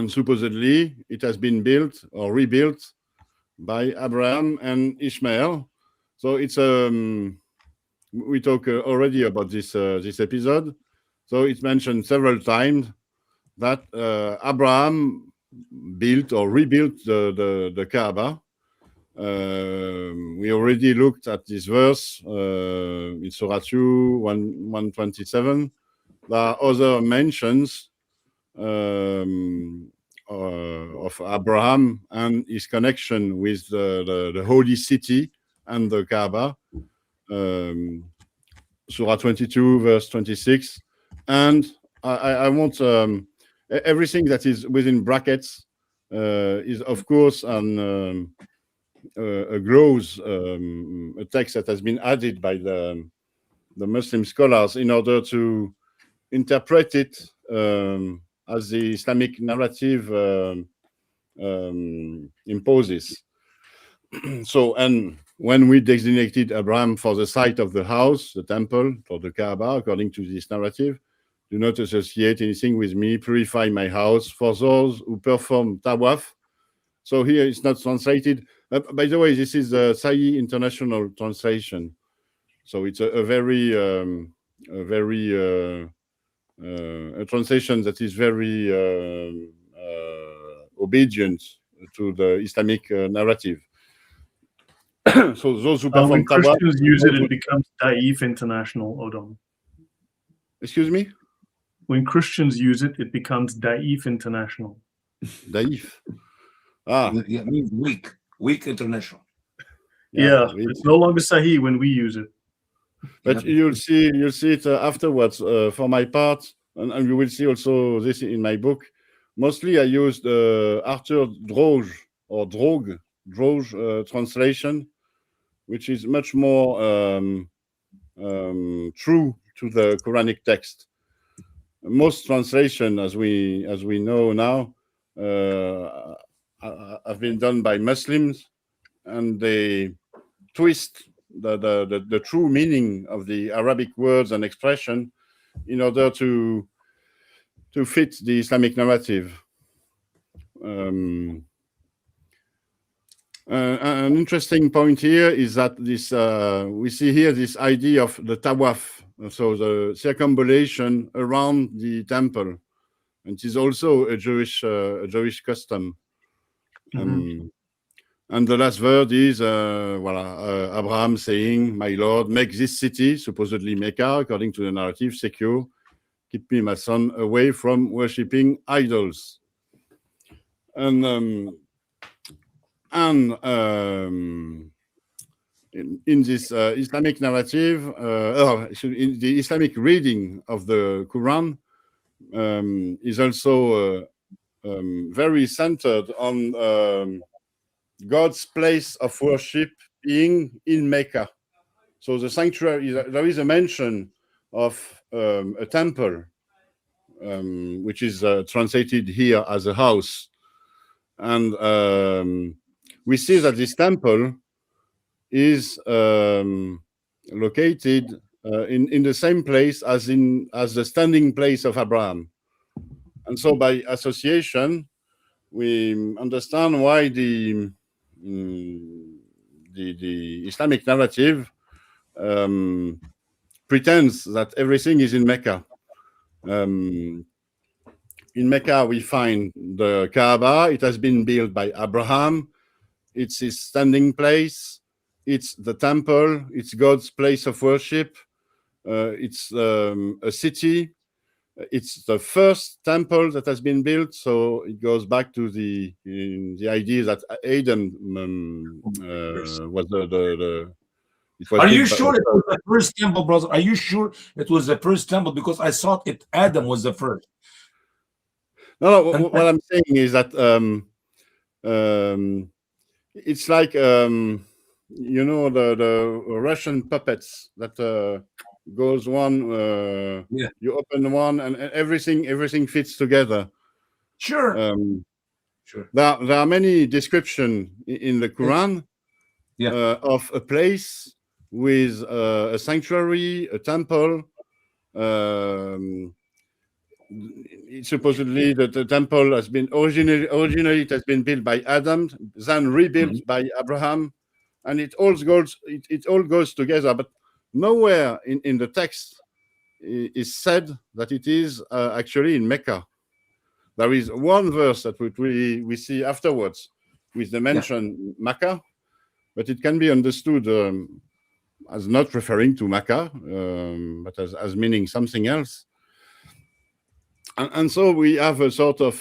supposedly it has been built or rebuilt by Abraham and Ishmael. So it's we talked already about this episode. So it's mentioned several times that Abraham built or rebuilt the Kaaba. We already looked at this verse in Surah 2, 127. There are other mentions of Abraham and his connection with the holy city and the Kaaba. Surah 22, verse 26. And I want everything that is within brackets is, of course, a gloss, a text that has been added by the Muslim scholars in order to interpret it as the Islamic narrative imposes. So, and when we designated Abraham for the site of the house, the temple, for the Kaaba, according to this narrative, do not associate anything with me, purify my house for those who perform tawaf. So here it's not translated. By the way, this is the Sahi International Translation. So it's a translation that is very obedient to the Islamic narrative. So those who When perform tawaf. Christians use it, it becomes Daif International, Odon. Excuse me? When Christians use it, it becomes Daif International. Daif. Ah, Yeah, it means weak international. Yeah, we- it's no longer Sahih when we use it. But you'll see it afterwards. For my part, and you will see also this in my book. Mostly, I used Arthur Droge or Droge translation, which is much more true to the Quranic text. Most translation, as we know now, have been done by Muslims, and they twist the true meaning of the Arabic words and expression in order to fit the Islamic narrative. An interesting point here is that this we see here this idea of the tawaf, so the circumambulation around the temple, and it is also a Jewish custom. And the last word is Abraham saying, "My Lord, make this city," supposedly Mecca, according to the narrative, secure. Keep me, my son, away from worshipping idols. And in this Islamic narrative, in the Islamic reading of the Quran, is also very centered on God's place of worship being in Mecca. So the sanctuary, there is a mention of a temple, which is translated here as a house. And we see that this temple is located in the same place as the standing place of Abraham. And so by association, we understand why the Islamic narrative pretends that everything is in Mecca. In Mecca, we find the Kaaba. It has been built by Abraham. It's his standing place. It's the temple. It's God's place of worship. It's a city. It's the first temple that has been built, so it goes back to the idea that Adam was the it was Are you built by- sure it was the first temple, brother? Are you sure it was the first temple? Because I thought Adam was the first. No, what I'm saying is that it's like the Russian puppets that goes one, you open one, and everything fits together. Sure. Sure. There are many descriptions in the Quran of a place with a sanctuary, a temple. Supposedly the temple has been originally it has been built by Adam, then rebuilt by Abraham, and it all goes together. But nowhere in the text is said that it is actually in Mecca. There is one verse that we see afterwards with the mention Mecca, but it can be understood as not referring to Mecca, but as meaning something else. And so we have a sort of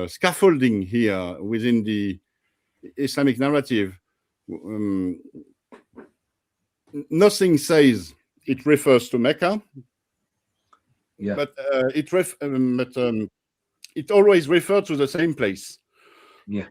scaffolding here within the Islamic narrative. Nothing says it refers to Mecca, but it always refers to the same place. Yeah.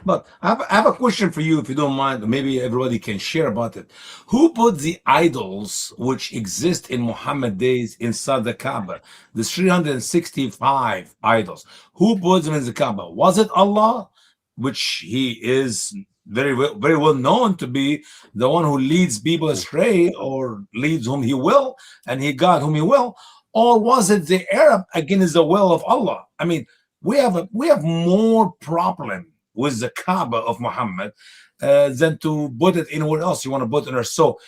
But I have a question for you, if you don't mind. Maybe everybody can share about it. Who put the idols which exist in Muhammad days inside the Kaaba? The 365 idols. Who put them in the Kaaba? Was it Allah, which he is very well known to be the one who leads people astray, or leads whom he will, and he guides whom he will? Or was it the Arab against the will of Allah? I mean, we have more problem with the Kaaba of Muhammad than to put it anywhere else you want to put it in. So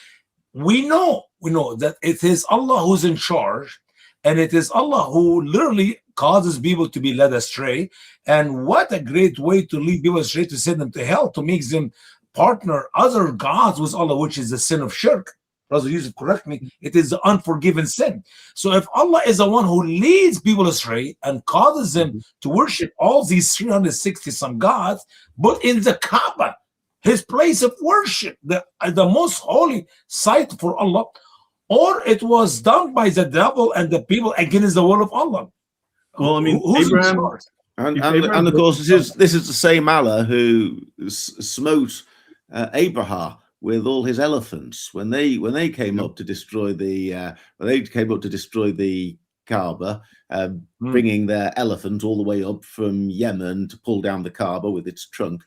we know that it is Allah who's in charge, and it is Allah who literally causes people to be led astray. And what a great way to lead people astray, to send them to hell, to make them partner other gods with Allah, which is the sin of shirk. Brother Yusuf, correct me, it is the unforgiven sin. So if Allah is the one who leads people astray and causes them to worship all these 360 some gods, but in the Kaaba, his place of worship, the most holy site for Allah, or it was done by the devil and the people against the will of Allah. Well, I mean, Who's in Abraham, charge? And of course, this is the same Allah who smote Abraham with all his elephants when they came up to destroy the Kaaba, bringing their elephant all the way up from Yemen to pull down the Kaaba with its trunk.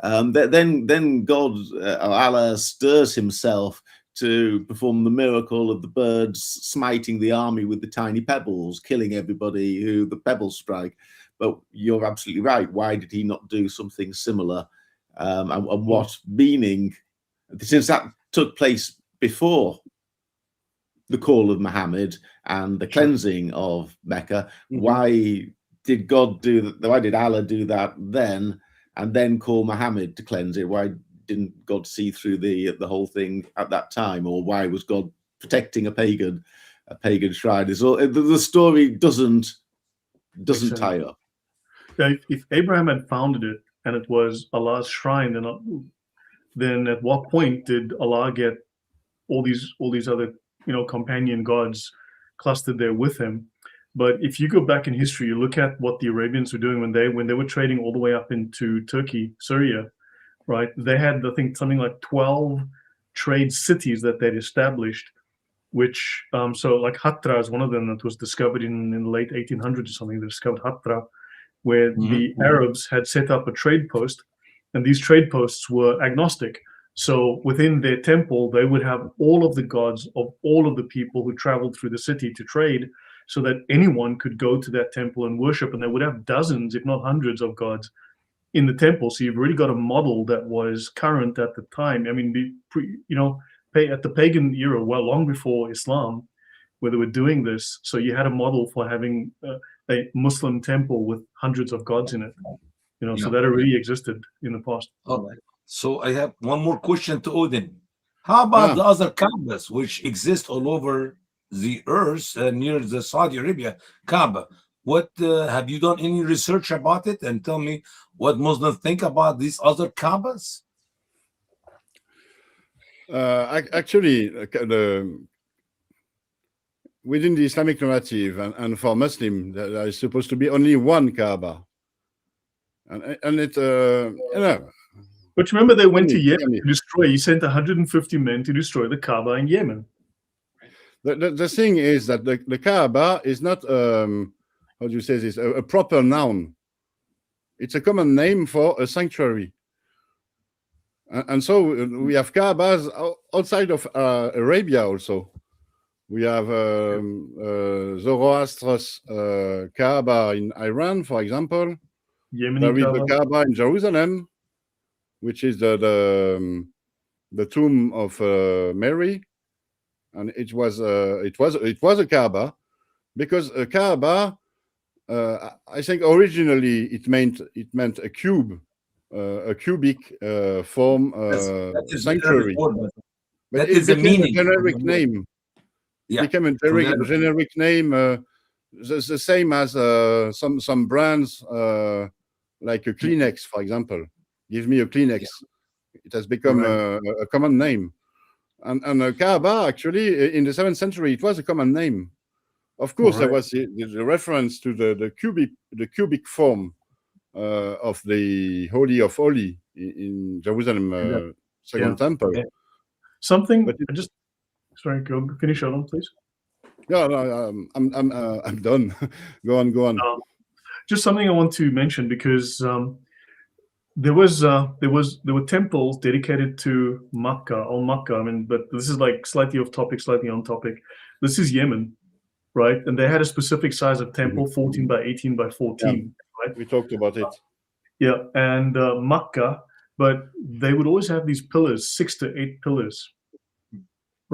Then God, Allah, stirs himself to perform the miracle of the birds smiting the army with the tiny pebbles, killing everybody who the pebbles strike. But you're absolutely right. Why did he not do something similar? And what meaning, since that took place before the call of Muhammad and the cleansing of Mecca, why did God do that? Why did Allah do that then, and then call Muhammad to cleanse it? Why didn't God see through the whole thing at that time? Or why was God protecting a pagan shrine? So the story doesn't tie up. if Abraham had founded it and it was Allah's shrine, then at what point did Allah get all these other companion gods clustered there with him? But if you go back in history, you look at what the Arabians were doing when they were trading all the way up into Turkey, Syria, right? They had, I think, something like 12 trade cities that they'd established, which so like Hatra is one of them that was discovered in the late 1800s or something. They discovered Hatra, where the Arabs had set up a trade post, and these trade posts were agnostic. So within their temple, they would have all of the gods of all of the people who traveled through the city to trade, so that anyone could go to that temple and worship, and they would have dozens, if not hundreds, of gods in the temple. So you've already got a model that was current at the time. I mean, at the pagan era, well, long before Islam, where they were doing this. So you had a model for having a Muslim temple with hundreds of gods in it. So that already existed in the past. All right. So I have one more question to Odin. How about the other Kaabas which exist all over the earth near the Saudi Arabia Kaaba? What have you done any research about it, and tell me what Muslims think about these other Kaabas? Actually, within the Islamic narrative and for Muslim, there is supposed to be only one Kaaba, and it But remember, they went to Yemen to destroy. He sent 150 men to destroy the Kaaba in Yemen. The thing is that the Kaaba is not how do you say this, a proper noun. It's a common name for a sanctuary. And so we have Kaabas outside of Arabia also. We have Zoroaster's Kaaba in Iran, for example. There is the Kaaba in Jerusalem, which is the tomb of Mary, and it was a Kaaba, because a Kaaba, I think originally it meant a cube, a cubic form sanctuary. But it became a generic name. It became a generic name, the same as some brands like a Kleenex, for example. Give me a Kleenex. It has become a common name. And a Kaaba, actually, in the 7th century, it was a common name. Of course, there was the reference to the cubic form of the Holy of Holy in Jerusalem, Second Temple. Something. Sorry, go finish on, please. No, I'm done. Go on. Just something I want to mention, because there were temples dedicated to Mecca, Al-Mecca. I mean, but this is like slightly off topic, slightly on topic. This is Yemen, right? And they had a specific size of temple, 14 by 18 by 14. Right? We talked about it. And Mecca, but they would always have these pillars, 6 to 8 pillars,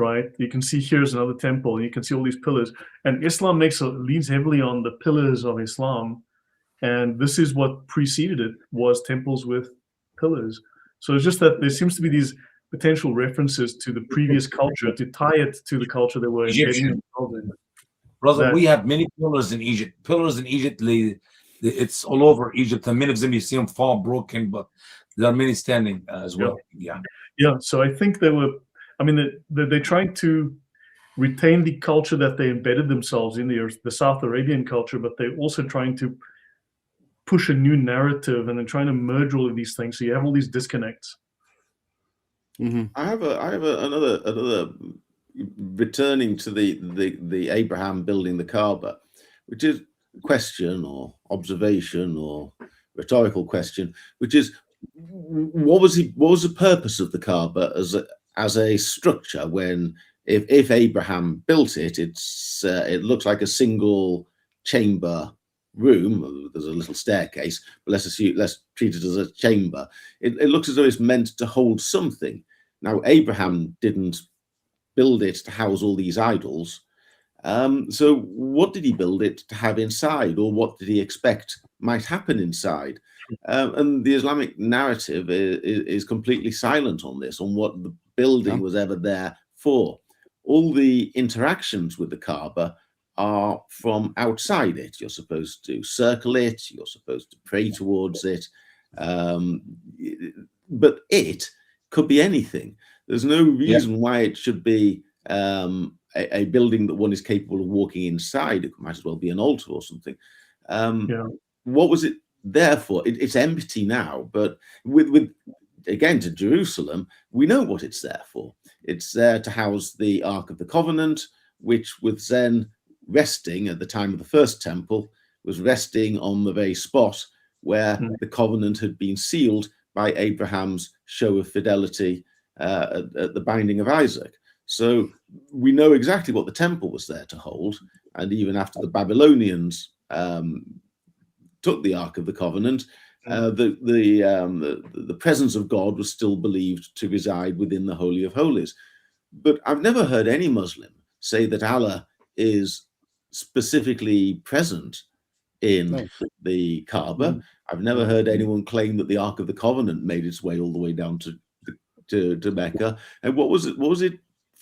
right? You can see here's another temple, and you can see all these pillars. And Islam leans heavily on the pillars of Islam, and this is what preceded it, was temples with pillars. So it's just that there seems to be these potential references to the previous culture to tie it to the culture they were embedding Egyptian. themselves in. Brother, That- we have many pillars in Egypt. Pillars in Egypt, it's all over Egypt, and many of them you see them fall broken, but there are many standing as well. Yeah. Yeah, so I think they're trying to retain the culture that they embedded themselves in, the South Arabian culture, but they're also trying to push a new narrative and then trying to merge all of these things. So you have all these disconnects. Mhm. I have another returning to the Abraham building the Kaaba, which is a question or observation or rhetorical question, which is what was the purpose of the Kaaba as a structure when if Abraham built it, it looks like a single chamber room. There's a little staircase, but let's treat it as a chamber. It looks as though it's meant to hold something. Now, Abraham didn't build it to house all these idols. So what did he build it to have inside, or what did he expect might happen inside? And the Islamic narrative is completely silent on this, on what the building was ever there for. All the interactions with the Kaaba are from outside it. You're supposed to circle it, you're supposed to pray towards it, but it could be anything. There's no reason why it should be a building that one is capable of walking inside. It might as well be an altar or something. What was it there for? It's empty now, but with again, to Jerusalem, we know what it's there for. It's there to house the Ark of the Covenant, which was then resting at the time of the first temple, was resting on the very spot where the covenant had been sealed by Abraham's show of fidelity at the binding of Isaac. So we know exactly what the temple was there to hold. And even after the Babylonians took the Ark of the Covenant, the presence of God was still believed to reside within the Holy of Holies. But I've never heard any Muslim say that Allah is specifically present in the Kaaba. I've never heard anyone claim that the Ark of the Covenant made its way all the way down to Mecca. And what was it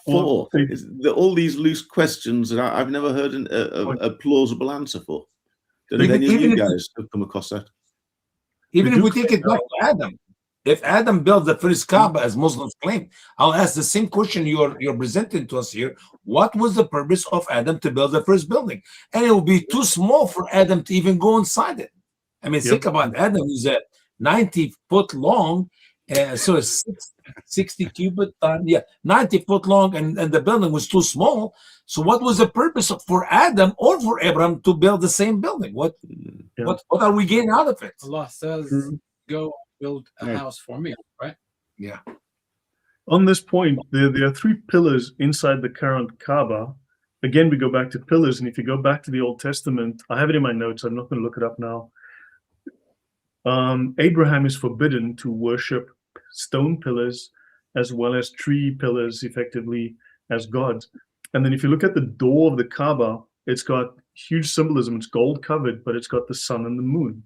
for? All these loose questions that I've never heard a plausible answer for. Don't know if any of you guys have come across that. Even if we take it back to Adam, if Adam built the first Kaaba, as Muslims claim, I'll ask the same question you're presenting to us here. What was the purpose of Adam to build the first building? And it would be too small for Adam to even go inside it. I mean, think about Adam, who's 90 foot long, so it's 60 cubit, 90 foot long, and the building was too small. So what was the purpose for Adam or for Abraham to build the same building? What are we getting out of it? Allah says, go build a house for me, right? Yeah. On this point, there are three pillars inside the current Kaaba. Again, we go back to pillars, and if you go back to the Old Testament, I have it in my notes, I'm not going to look it up now. Abraham is forbidden to worship stone pillars as well as tree pillars, effectively, as gods. And then if you look at the door of the Kaaba, it's got huge symbolism. It's gold covered, but it's got the sun and the moon.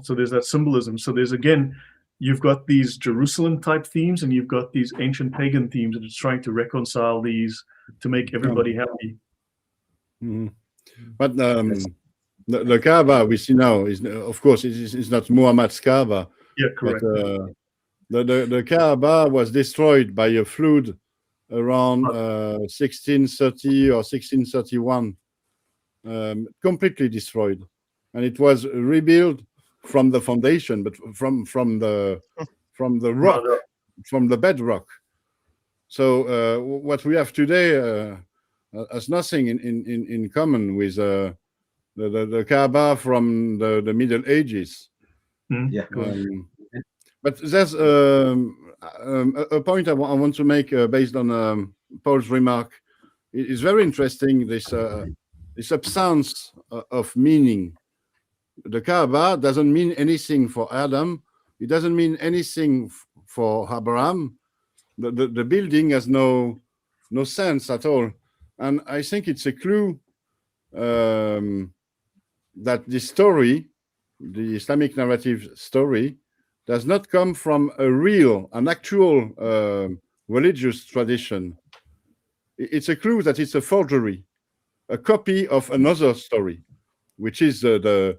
So there's that symbolism. So there's, again, you've got these Jerusalem type themes, and you've got these ancient pagan themes, and it's trying to reconcile these to make everybody happy. But the Kaaba we see now is, of course, it's not Muhammad's Kaaba. Yeah, correct. But the Kaaba was destroyed by a flood around 1630 or 1631, completely destroyed, and it was rebuilt from the foundation, but from the rock, from the bedrock. So what we have today has nothing in common with the Kaaba from the Middle Ages. But there's a point I want to make based on Paul's remark. It's very interesting, this absence of meaning. The Kaaba doesn't mean anything for Adam. It doesn't mean anything for Abraham. the building has no sense at all. And I think it's a clue that the story, the Islamic narrative story, does not come from an actual religious tradition. It's a clue that it's a forgery, a copy of another story, which is the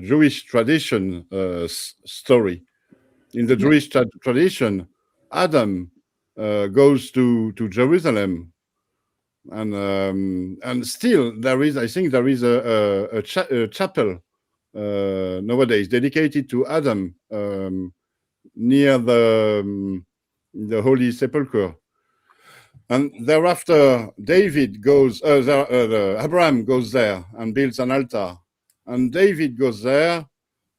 Jewish tradition story. In the Jewish tradition, Adam goes to Jerusalem, and still I think there is a chapel nowadays dedicated to Adam near the Holy Sepulchre. And thereafter, Abraham goes there and builds an altar, and David goes there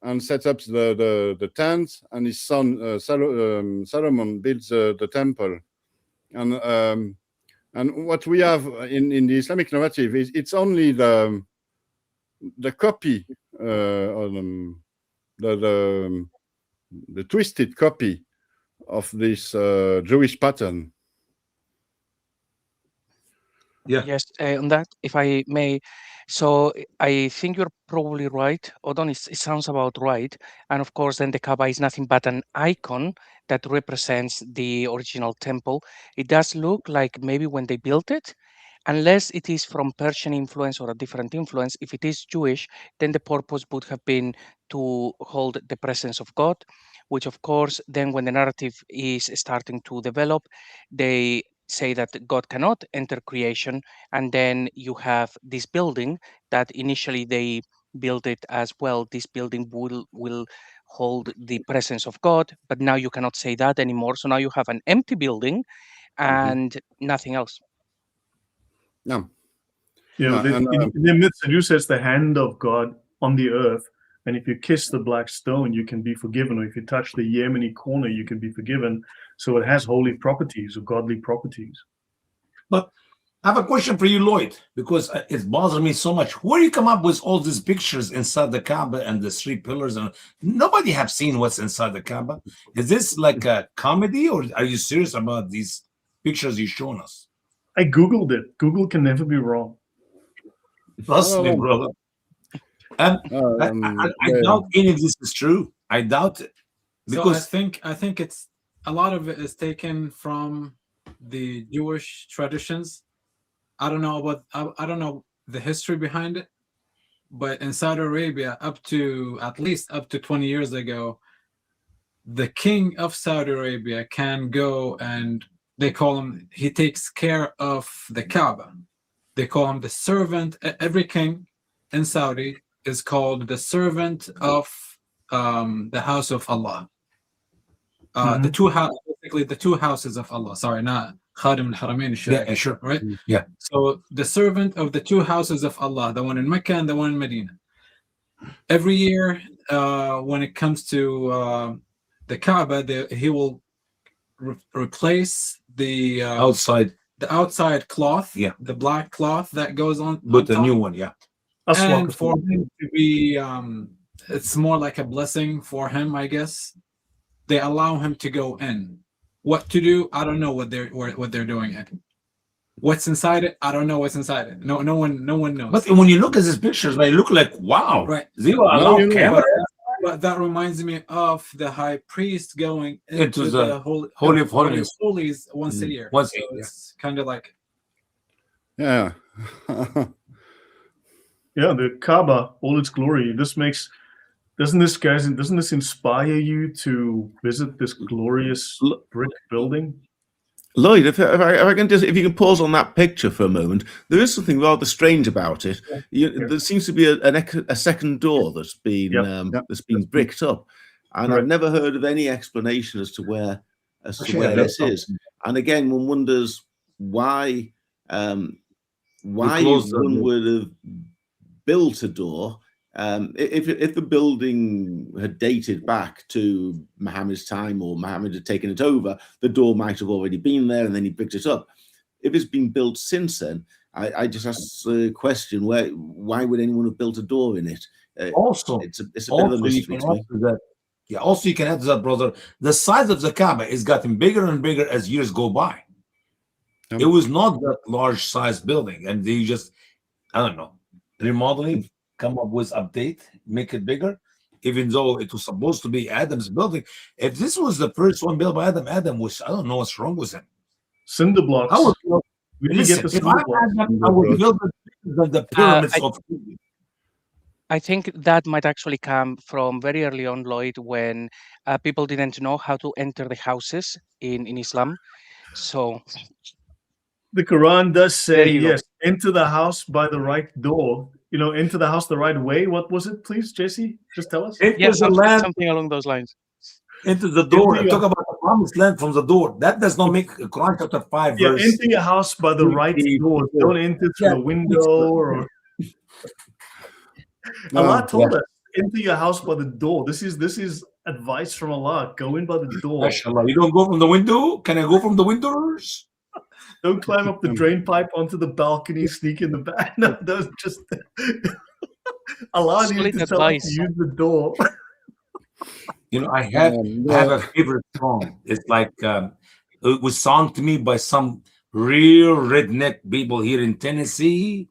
and sets up the tent, and his son Solomon builds the temple. And what we have in the Islamic narrative is it's only the copy, the twisted copy of this Jewish pattern. Yeah. Yes, on that, if I may. So I think you're probably right, Odon. It sounds about right. And of course, then the Kaaba is nothing but an icon that represents the original temple. It does look like maybe when they built it, unless it is from Persian influence or a different influence, if it is Jewish, then the purpose would have been to hold the presence of God, which of course, then when the narrative is starting to develop, they say that God cannot enter creation, and then you have this building that initially they built it as well. This building will hold the presence of God, but now you cannot say that anymore. So now you have an empty building and nothing else. No. Yeah, in the myths, it says the hand of God on the earth, and if you kiss the black stone, you can be forgiven, or if you touch the Yemeni corner, you can be forgiven. So it has holy properties or godly properties. But I have a question for you, Lloyd, because it bothers me so much. Where you come up with all these pictures inside the Kaaba and the 3 pillars? And nobody have seen what's inside the Kaaba. Is this like a comedy, or are you serious about these pictures you've shown us? I Googled it. Google can never be wrong. Trust me, brother. And I doubt any of this is true. I doubt it. Because so I think it's a lot of it is taken from the Jewish traditions. I don't know the history behind it, but in Saudi Arabia, at least up to 20 years ago, the king of Saudi Arabia can go, and they call him, he takes care of the Kaaba. They call him the servant. Every king in Saudi is called the servant of the house of Allah. The two houses of Allah. Sorry, not Khadim al-Haramain. Yeah, sure. Right? Yeah. So the servant of the 2 houses of Allah, the one in Mecca and the one in Medina. Every year, when it comes to the Kaaba, he will replace the outside cloth, the black cloth that goes on with the new one, yeah. And for him to be, it's more like a blessing for him, I guess. They allow him to go in. What to do? I don't know what they're doing it. What's inside it? I don't know what's inside it. No one knows. But when you look at these pictures, they look like wow. Right. They will allow camera. But that reminds me of the high priest going into the Holy of Holies once a year. Once a year. It's kind of like. Yeah. Yeah, the Kaaba, all its glory. Doesn't this inspire you to visit this glorious brick building? Lloyd, if you can pause on that picture for a moment, there is something rather strange about it. There seems to be a second door that's been bricked up, and I've never heard of any explanation as to where this is. And again, one wonders why one would have built a door. If the building had dated back to Muhammad's time, or Muhammad had taken it over, the door might have already been there and then he picked it up. If it's been built since then, I just ask the question: why would anyone have built a door in it? Also, it's a bit of a mystery to me. Yeah. Also, you can add to that, brother. The size of the Kaaba is getting bigger and bigger as years go by. It was not that large size building, and they just, I don't know, remodeling, come up with update, make it bigger, even though it was supposed to be Adam's building. If this was the first one built by Adam, Adam was, I don't know what's wrong with him. Cinder blocks. I would build, Where do you get listen, the if cinder I blocks? had them, I would build the pyramids of I think that might actually come from very early on, Lloyd, when people didn't know how to enter the houses in Islam. So The Quran does say, There you go. yes, enter the house by the right door. You know, enter the house the right way. What was it, please, JC? Just tell us. into yeah, the land, something along those lines. into the door. Into Talk about the promised land from the door. That does not make Quran chapter 5 Yeah, verse. enter your house by the right door. Don't enter through the window. Or Allah told us, enter your house by the door. This is advice from Allah. Go in by the door. Mashallah. You don't go from the window? Can I go from the windows? Don't climb up the drain pipe onto the balcony, sneak in the back. No, those just Allah Solid needs to tell us to advice. use the door. You know, I have a favorite song. It's like it was sung to me by some real redneck people here in Tennessee,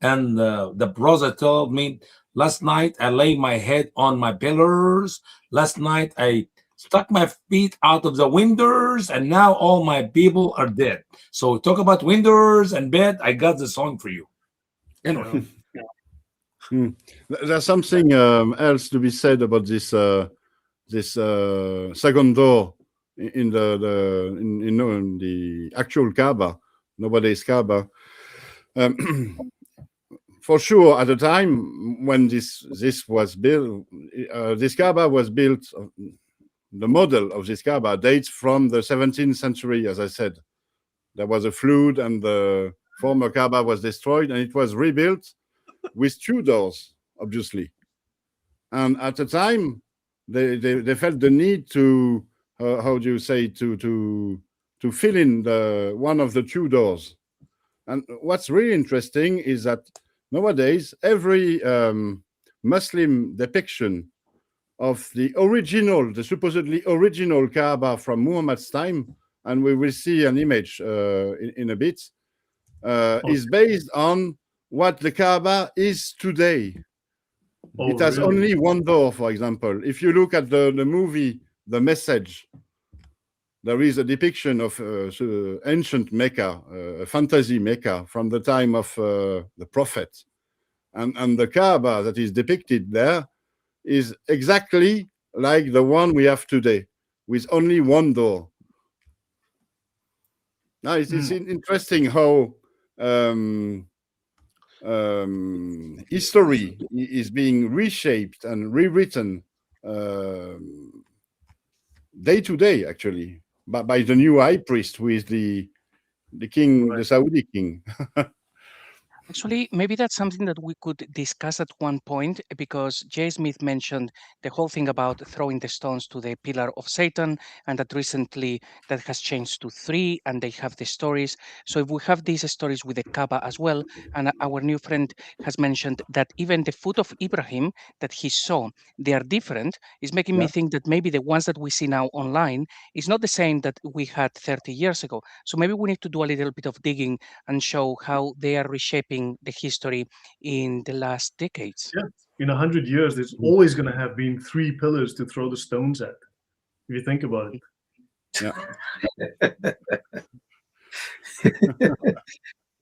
and the brother told me, last night I lay my head on my pillars. Last night I stuck my feet out of the windows, and now all my people are dead. So talk about windows and bed. I got the song for you. Anyway, There's something else to be said about this second door in the actual Kaaba, nowadays Kaaba. For sure, at the time when this was built, this Kaaba was built. The model of this Kaaba dates from the 17th century, as I said. There was a flood, and the former Kaaba was destroyed, and it was rebuilt with two doors, obviously. And at the time, they felt the need to how do you say, to fill in one of the two doors. And what's really interesting is that nowadays every Muslim depiction of the supposedly original Kaaba from Muhammad's time, and we will see an image in a bit, is based on what the Kaaba is today. It has only one door, for example. If you look at the movie The Message, there is a depiction of ancient Mecca, a fantasy Mecca from the time of the Prophet. And the Kaaba that is depicted there is exactly like the one we have today, with only one door. Now, it's interesting how history is being reshaped and rewritten day to day, actually, by the new high priest, who is the king, the Saudi king. Actually, maybe that's something that we could discuss at one point, because Jay Smith mentioned the whole thing about throwing the stones to the pillar of Satan, and that recently that has changed to 3, and they have the stories. So if we have these stories with the Kaaba as well, and our new friend has mentioned that even the foot of Ibrahim that he saw, they are different, is making me think that maybe the ones that we see now online is not the same that we had 30 years ago. So maybe we need to do a little bit of digging and show how they are reshaping the history in the last decades. Yeah, in 100 years, there's always going to have been 3 pillars to throw the stones at, if you think about it.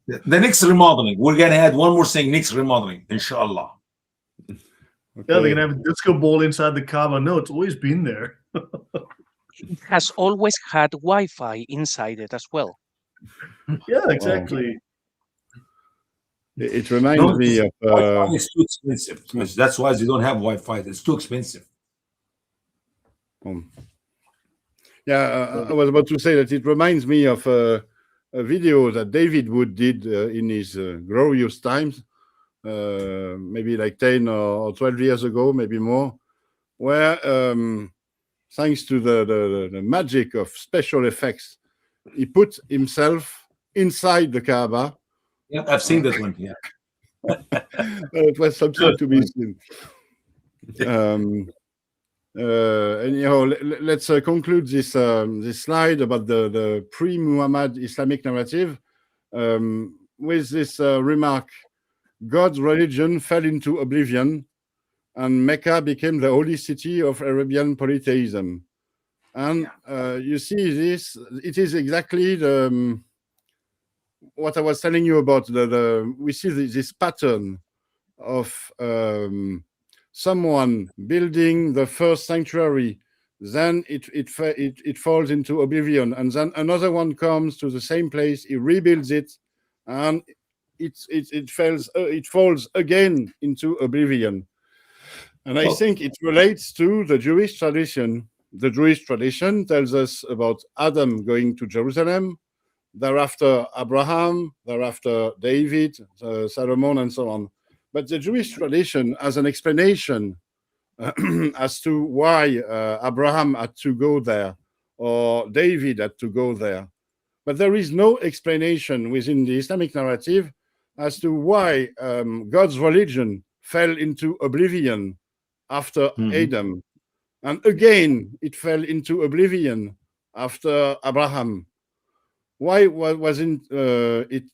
the next remodeling, we're gonna add one more thing. Next remodeling, inshallah. Yeah, they're going to have a disco ball inside the Kaaba. No, it's always been there. It has always had Wi-Fi inside it as well. Yeah, exactly. It reminds me of... Wi-Fi is too expensive. That's why they don't have Wi-Fi. It's too expensive. I was about to say that it reminds me of a video that David Wood did in his glorious times, maybe like 10 or 12 years ago, maybe more, where thanks to the magic of special effects, he put himself inside the Kaaba. Yeah, I've seen that one. Yeah, it was something to be seen. Anyhow, let's conclude this this slide about the pre-Muhammad Islamic narrative with this remark: God's religion fell into oblivion, and Mecca became the holy city of Arabian polytheism. And you see this; it is exactly the what I was telling you about. We see this pattern of someone building the first sanctuary, then it falls into oblivion, and then another one comes to the same place, he rebuilds it, and it falls again into oblivion. And I think it relates to the Jewish tradition. The Jewish tradition tells us about Adam going to Jerusalem, thereafter Abraham, thereafter David, Solomon, and so on. But the Jewish tradition has an explanation as to why Abraham had to go there or David had to go there. But there is no explanation within the Islamic narrative as to why God's religion fell into oblivion after Adam. And again, it fell into oblivion after Abraham. Why wasn't it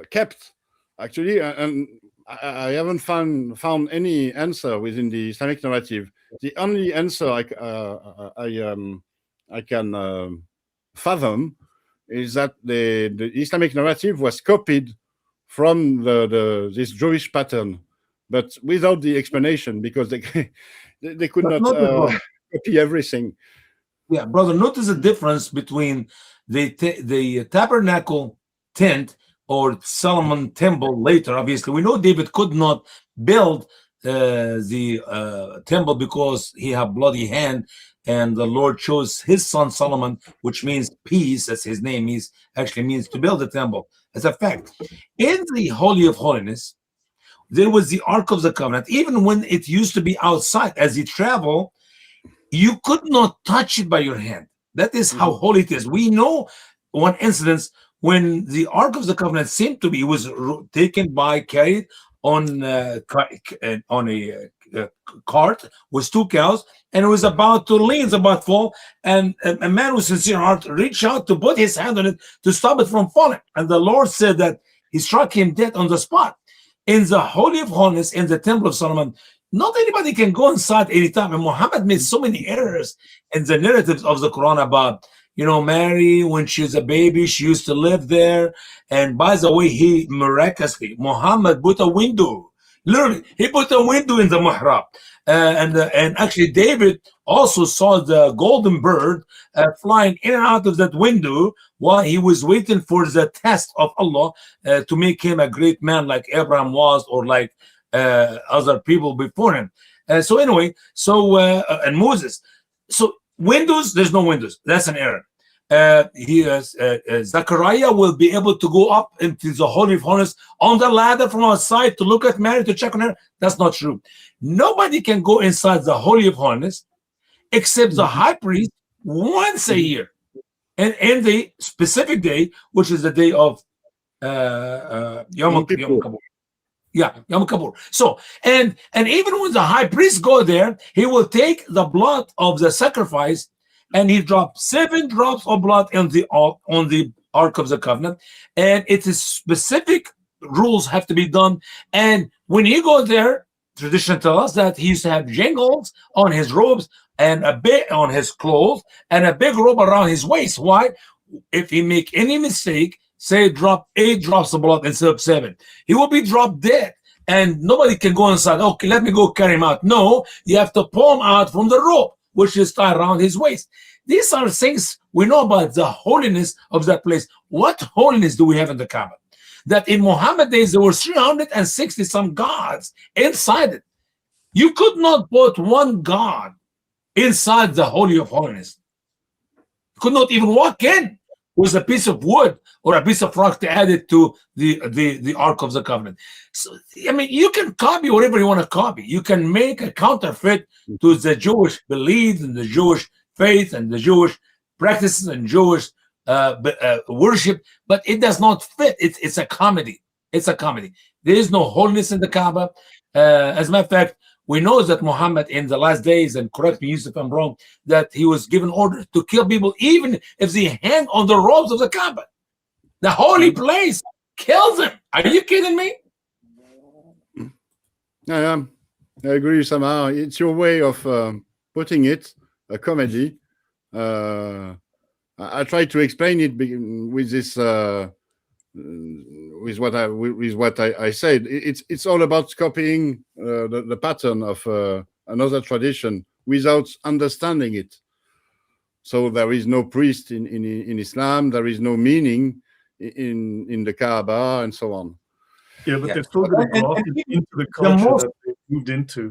kept? Actually, and I haven't found any answer within the Islamic narrative. The only answer I can fathom is that the Islamic narrative was copied from this Jewish pattern, but without the explanation, because they could not copy everything. Yeah, brother, notice the difference between the tabernacle tent or Solomon temple later. Obviously, we know David could not build the temple because he had bloody hand, and the Lord chose his son Solomon, which means peace, as his name is, actually means to build the temple. As a fact, in the Holy of Holiness, there was the Ark of the Covenant. Even when it used to be outside, as you travel, you could not touch it by your hand. That is how holy it is. We know one incident when the Ark of the Covenant seemed to be, was carried on a cart with two cows, and it was about to lean, about to fall, and a man with sincere heart reached out to put his hand on it to stop it from falling. And the Lord said that he struck him dead on the spot. In the Holy of Holiness, in the Temple of Solomon, not anybody can go inside anytime. And Muhammad made so many errors in the narratives of the Quran about, Mary, when she was a baby, she used to live there. And by the way, he miraculously, Muhammad put a window. Literally, he put a window in the mihrab. And actually, David also saw the golden bird flying in and out of that window while he was waiting for the test of Allah to make him a great man like Abraham was, or like other people before him. And Moses. So windows, there's no windows. That's an error. Zechariah will be able to go up into the Holy of Holies on the ladder from outside to look at Mary, to check on her. That's not true. Nobody can go inside the Holy of Holies except the high priest once a year, and in the specific day, which is the day of Yom Kippur. Yeah, Yom Kippur. So, and even when the high priest go there, he will take the blood of the sacrifice, and he drops 7 drops of blood on the Ark of the Covenant, and it is specific rules have to be done. And when he go there, tradition tells us that he used to have jingles on his robes and a bit on his clothes and a big robe around his waist. Why? If he make any mistake, say drop 8 drops of blood instead of 7, he will be dropped dead, and nobody can go inside. Okay, let me go carry him out. No, you have to pull him out from the rope, which is tied around his waist. These are things we know about the holiness of that place. What holiness do we have in the Kaaba? That in Muhammad days, there were 360 some gods inside it. You could not put one god inside the Holy of Holiness. You could not even walk in with a piece of wood or a piece of rock to add it to the Ark of the Covenant. So, I mean, you can copy whatever you want to copy. You can make a counterfeit to the Jewish beliefs and the Jewish faith and the Jewish practices and Jewish worship, but it does not fit. It's a comedy. It's a comedy. There is no holiness in the Kaaba. As a matter of fact, We know that Muhammad in the last days, and correct me, Yusuf, if I'm wrong, that he was given orders to kill people even if they hang on the ropes of the Kaaba, the holy place. Kill them. Are you kidding me? Yeah, I agree, Usama. It's your way of putting it, a comedy. I try to explain it with this, with what I said. It's all about copying the pattern of another tradition without understanding it. So there is no priest in Islam. There is no meaning in the Kaaba and so on. Yeah, but Yeah. they're still going to graft it into the culture that they moved into.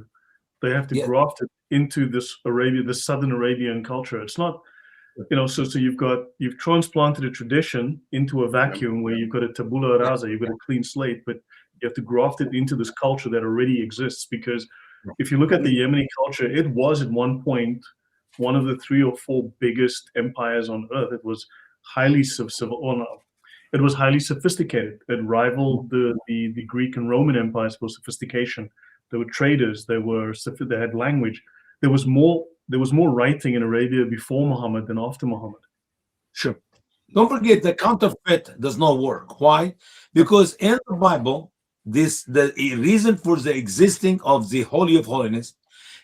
They have to graft it into this Southern Arabian culture. It's not, so you've transplanted a tradition into a vacuum where you've got a tabula rasa, you've got a clean slate, but you have to graft it into this culture that already exists. Because if you look at the Yemeni culture, it was at one point one of the 3 or 4 biggest empires on earth. It was highly it was highly sophisticated. It rivaled the Greek and Roman empires for sophistication. There were traders. They had language. There was more writing in Arabia before Muhammad than after Muhammad. Sure. Don't forget the counterfeit does not work. Why? Because in the Bible, the reason for the existing of the Holy of Holiness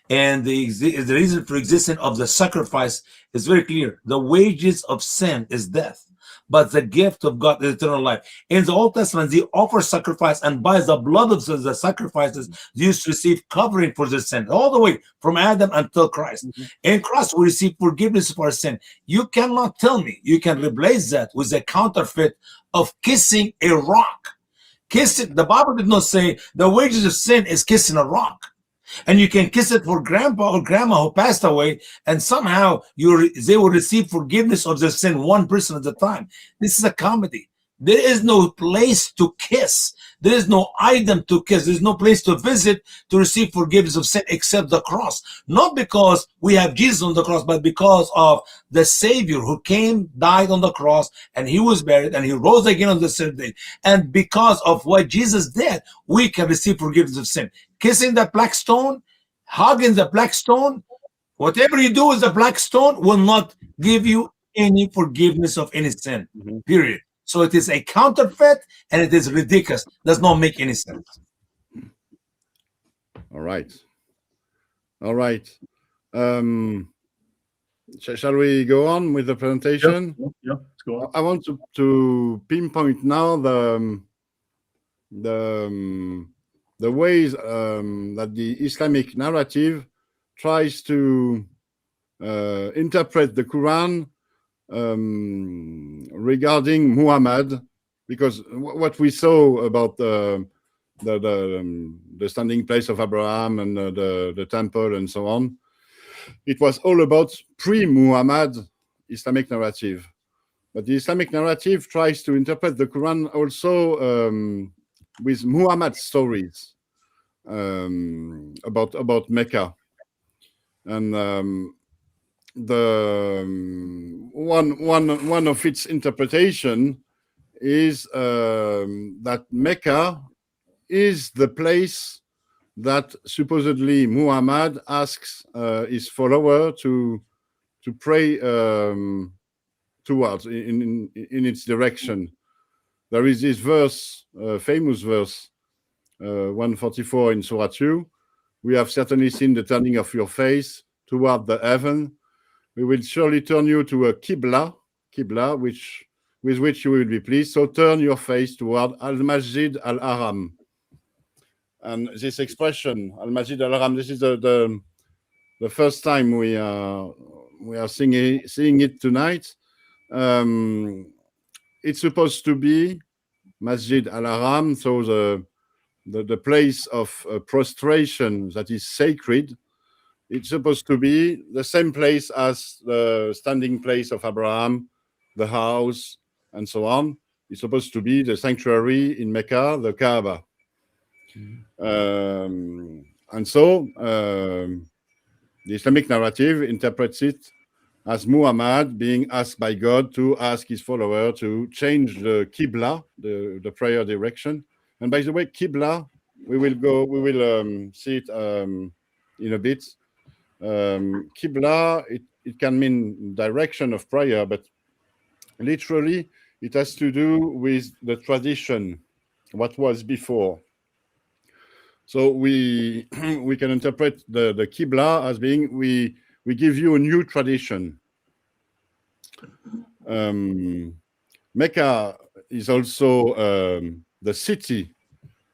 and the reason for existence of the sacrifice is very clear. The wages of sin is death, but the gift of God is eternal life. In the Old Testament, they offer sacrifice, and by the blood of the sacrifices, they used to receive covering for their sin, all the way from Adam until Christ. In Christ, we receive forgiveness for our sin. You cannot tell me you can replace that with a counterfeit of kissing a rock. Kissing, the Bible did not say the wages of sin is kissing a rock. And you can kiss it for grandpa or grandma who passed away, and somehow they will receive forgiveness of their sin, one person at a time. This is a comedy. There is no place to kiss. There is no item to kiss. There's no place to visit to receive forgiveness of sin except the cross. Not because we have Jesus on the cross, but because of the Savior who came, died on the cross, and he was buried, and he rose again on the 3rd day. And because of what Jesus did, we can receive forgiveness of sin. Kissing the black stone, hugging the black stone, whatever you do with the black stone will not give you any forgiveness of any sin, period. So it is a counterfeit, and it is ridiculous. Does not make any sense. All right. Shall we go on with the presentation? Yeah, let's go on. I want to pinpoint now the ways that the Islamic narrative tries to interpret the Quran regarding Muhammad, because what we saw about the standing place of Abraham and the temple and so on, it was all about pre-Muhammad Islamic narrative. But the Islamic narrative tries to interpret the Quran also with Muhammad stories about Mecca, and the one of its interpretation is that Mecca is the place that supposedly Muhammad asks his follower to pray towards in its direction. There is this verse, famous verse, 144 in Surah 2. We have certainly seen the turning of your face toward the heaven. We will surely turn you to a Qibla, with which you will be pleased. So turn your face toward Al-Masjid Al-Haram. And this expression, Al-Masjid Al-Haram, this is the first time we are seeing it tonight. It's supposed to be Masjid Al-Haram, so the place of prostration that is sacred. It's supposed to be the same place as the standing place of Abraham, the house, and so on. It's supposed to be the sanctuary in Mecca, the Kaaba. And so the Islamic narrative interprets it as Muhammad being asked by God to ask his follower to change the Qibla, the prayer direction. And by the way, Qibla, we will see it in a bit. Qibla, it can mean direction of prayer, but literally it has to do with the tradition, what was before. So we we can interpret the Qibla as being we give you a new tradition. Mecca is also the city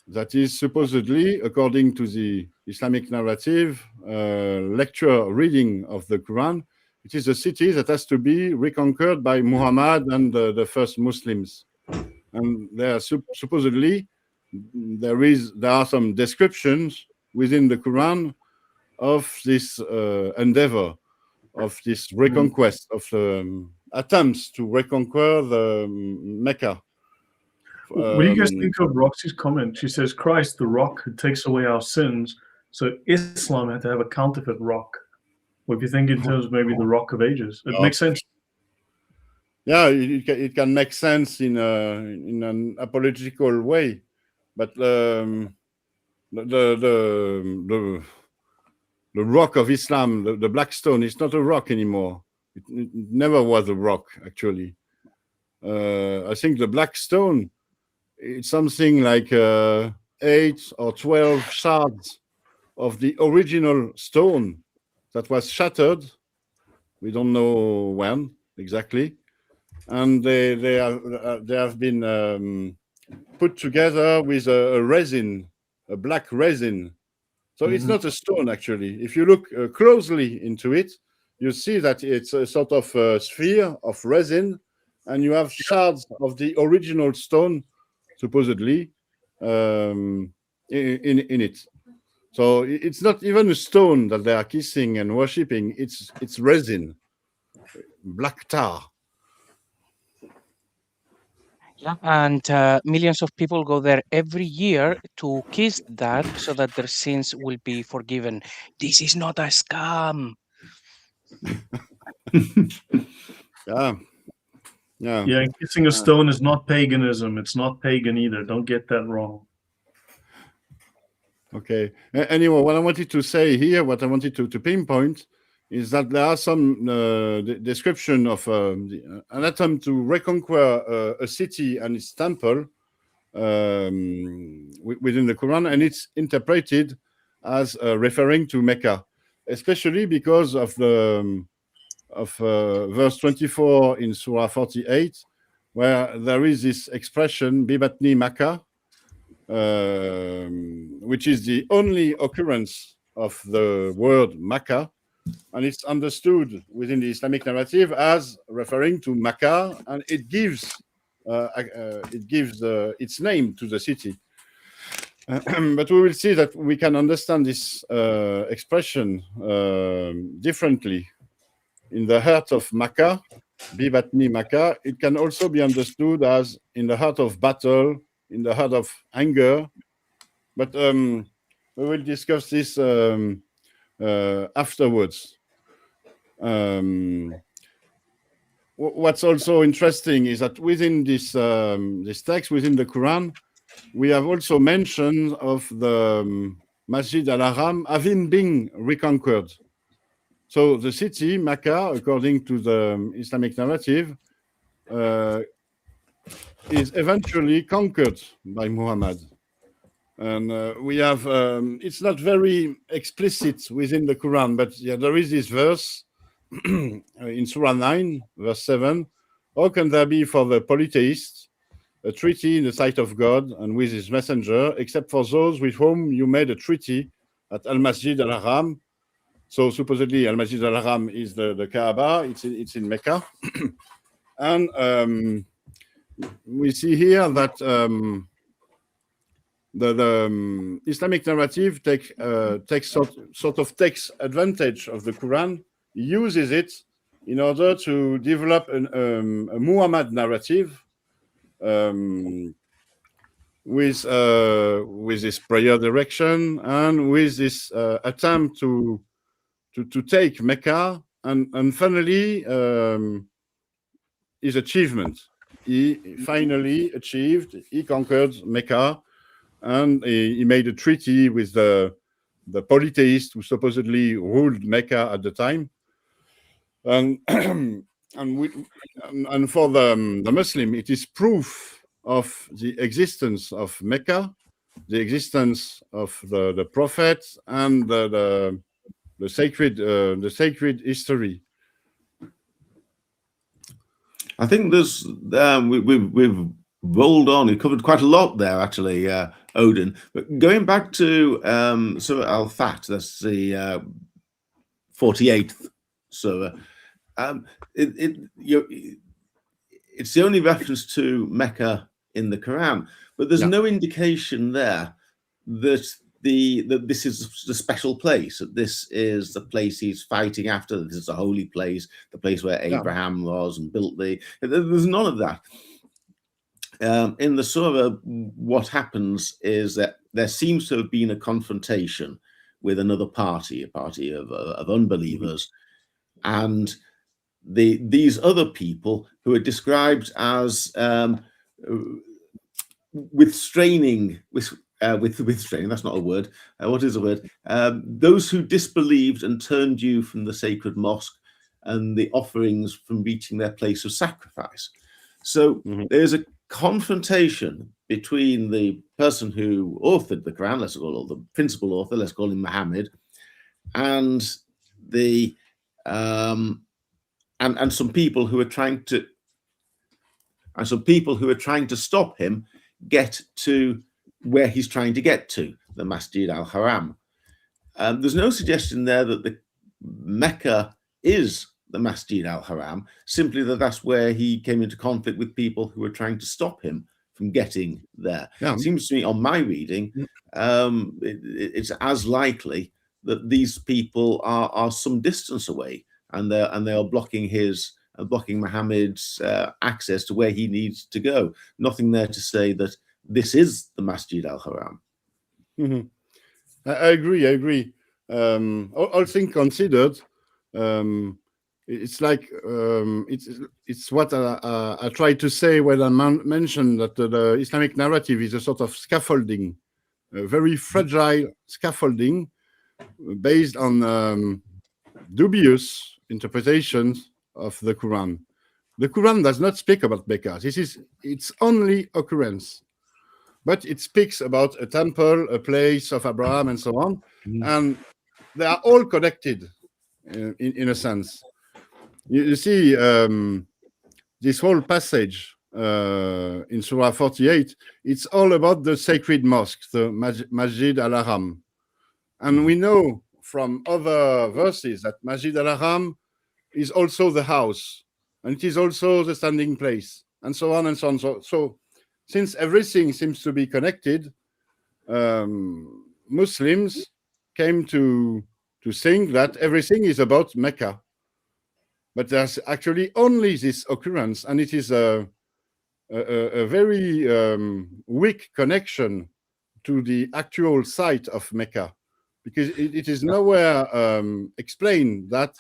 that is supposedly, according to the Islamic narrative, lecture reading of the Quran, it is a city that has to be reconquered by Muhammad and the first Muslims. And there are supposedly there are some descriptions within the Quran of this endeavor, of this reconquest, of attempts to reconquer the Mecca. What do you guys think of Roxy's comment? She says, Christ, the rock who takes away our sins. So Islam had to have a counterfeit rock. What if you think in terms of maybe the rock of ages? It makes sense. Yeah, it can make sense in an apologetical way, but the rock of Islam, the black stone, is not a rock anymore. It never was a rock, actually. I think the black stone, it's something like 8 or 12 shards of the original stone that was shattered. We don't know when exactly, and they have been put together with a resin, a black resin. So it's not a stone, actually. If you look closely into it, you see that it's a sort of sphere of resin, and you have shards of the original stone, supposedly, in it. So it's not even a stone that they are kissing and worshipping. It's resin, black tar. Yeah, and millions of people go there every year to kiss that so that their sins will be forgiven. This is not a scam. Yeah. Yeah, and kissing a stone is not paganism. It's not pagan either. Don't get that wrong. Okay. Anyway, what I wanted to say here, what I wanted to pinpoint, is that there are some description of an attempt to reconquer a city and its temple within the Quran, and it's interpreted as referring to Mecca, especially because of the verse 24 in Surah 48, where there is this expression "bibatni Mecca," which is the only occurrence of the word Mecca, and it's understood within the Islamic narrative as referring to Mecca, and it gives its name to the city. But we will see that we can understand this expression differently. In the heart of Mecca, Bibatni Mecca, it can also be understood as in the heart of battle, in the heart of anger. But we will discuss this afterwards. What's also interesting is that within this text, within the Quran, we have also mention of the Masjid al-Haram having been reconquered. So the city, Mecca, according to the Islamic narrative, is eventually conquered by Muhammad. And we have, it's not very explicit within the Quran, but yeah, there is this verse in Surah 9, verse 7. How can there be for the polytheists a treaty in the sight of God and with his messenger, except for those with whom you made a treaty at Al-Masjid al-Haram? So supposedly Al-Masjid al-Haram is the Kaaba, it's in Mecca. And we see here that the Islamic narrative takes advantage of the Quran, uses it in order to develop a Muhammad narrative with this prayer direction and with this attempt to take Mecca, and finally his achievement. He finally achieved, he conquered Mecca, and he made a treaty with the polytheist who supposedly ruled Mecca at the time. And and for the Muslim, it is proof of the existence of Mecca, the existence of the prophets, and the sacred history. I think there's we've rolled on. We covered quite a lot there, actually, Odon. But going back to Surah Al-Fat, that's the 48th surah. It's the only reference to Mecca in the Quran, but there's no indication there that this is the special place, that this is the place he's fighting after, that this is a holy place, the place where Abraham was and built there's none of that. In the surah, what happens is that there seems to have been a confrontation with another party, a party of unbelievers, and these other people who are described as restraining, that's not a word. What is a word? Those who disbelieved and turned you from the sacred mosque and the offerings from reaching their place of sacrifice. So there's a confrontation between the person who authored the Quran, let's call it the principal author, let's call him Muhammad, and the and some people who are trying to stop him get to where he's trying to get to, the Masjid al-Haram. There's no suggestion there that the Mecca is the Masjid al-Haram, simply that's where he came into conflict with people who were trying to stop him from getting there. It seems to me, on my reading, it's as likely that these people are some distance away, and they are blocking Muhammad's access to where he needs to go. Nothing there to say that this is the Masjid al-Haram. I agree. All things considered, it's like it's what I tried to say when I mentioned that the Islamic narrative is a sort of scaffolding, a very fragile scaffolding based on dubious interpretations of the Quran. The Quran does not speak about Mecca. This is its only occurrence, but it speaks about a temple, a place of Abraham, and so on, and they are all connected in a sense. You see, this whole passage in Surah 48, it's all about the sacred mosque, the Masjid al-Haram. And we know from other verses that Masjid al-Haram is also the house, and it is also the standing place, and so on and so on. So since everything seems to be connected, Muslims came to think that everything is about Mecca. But there's actually only this occurrence, and it is a very weak connection to the actual site of Mecca, because it is nowhere explained that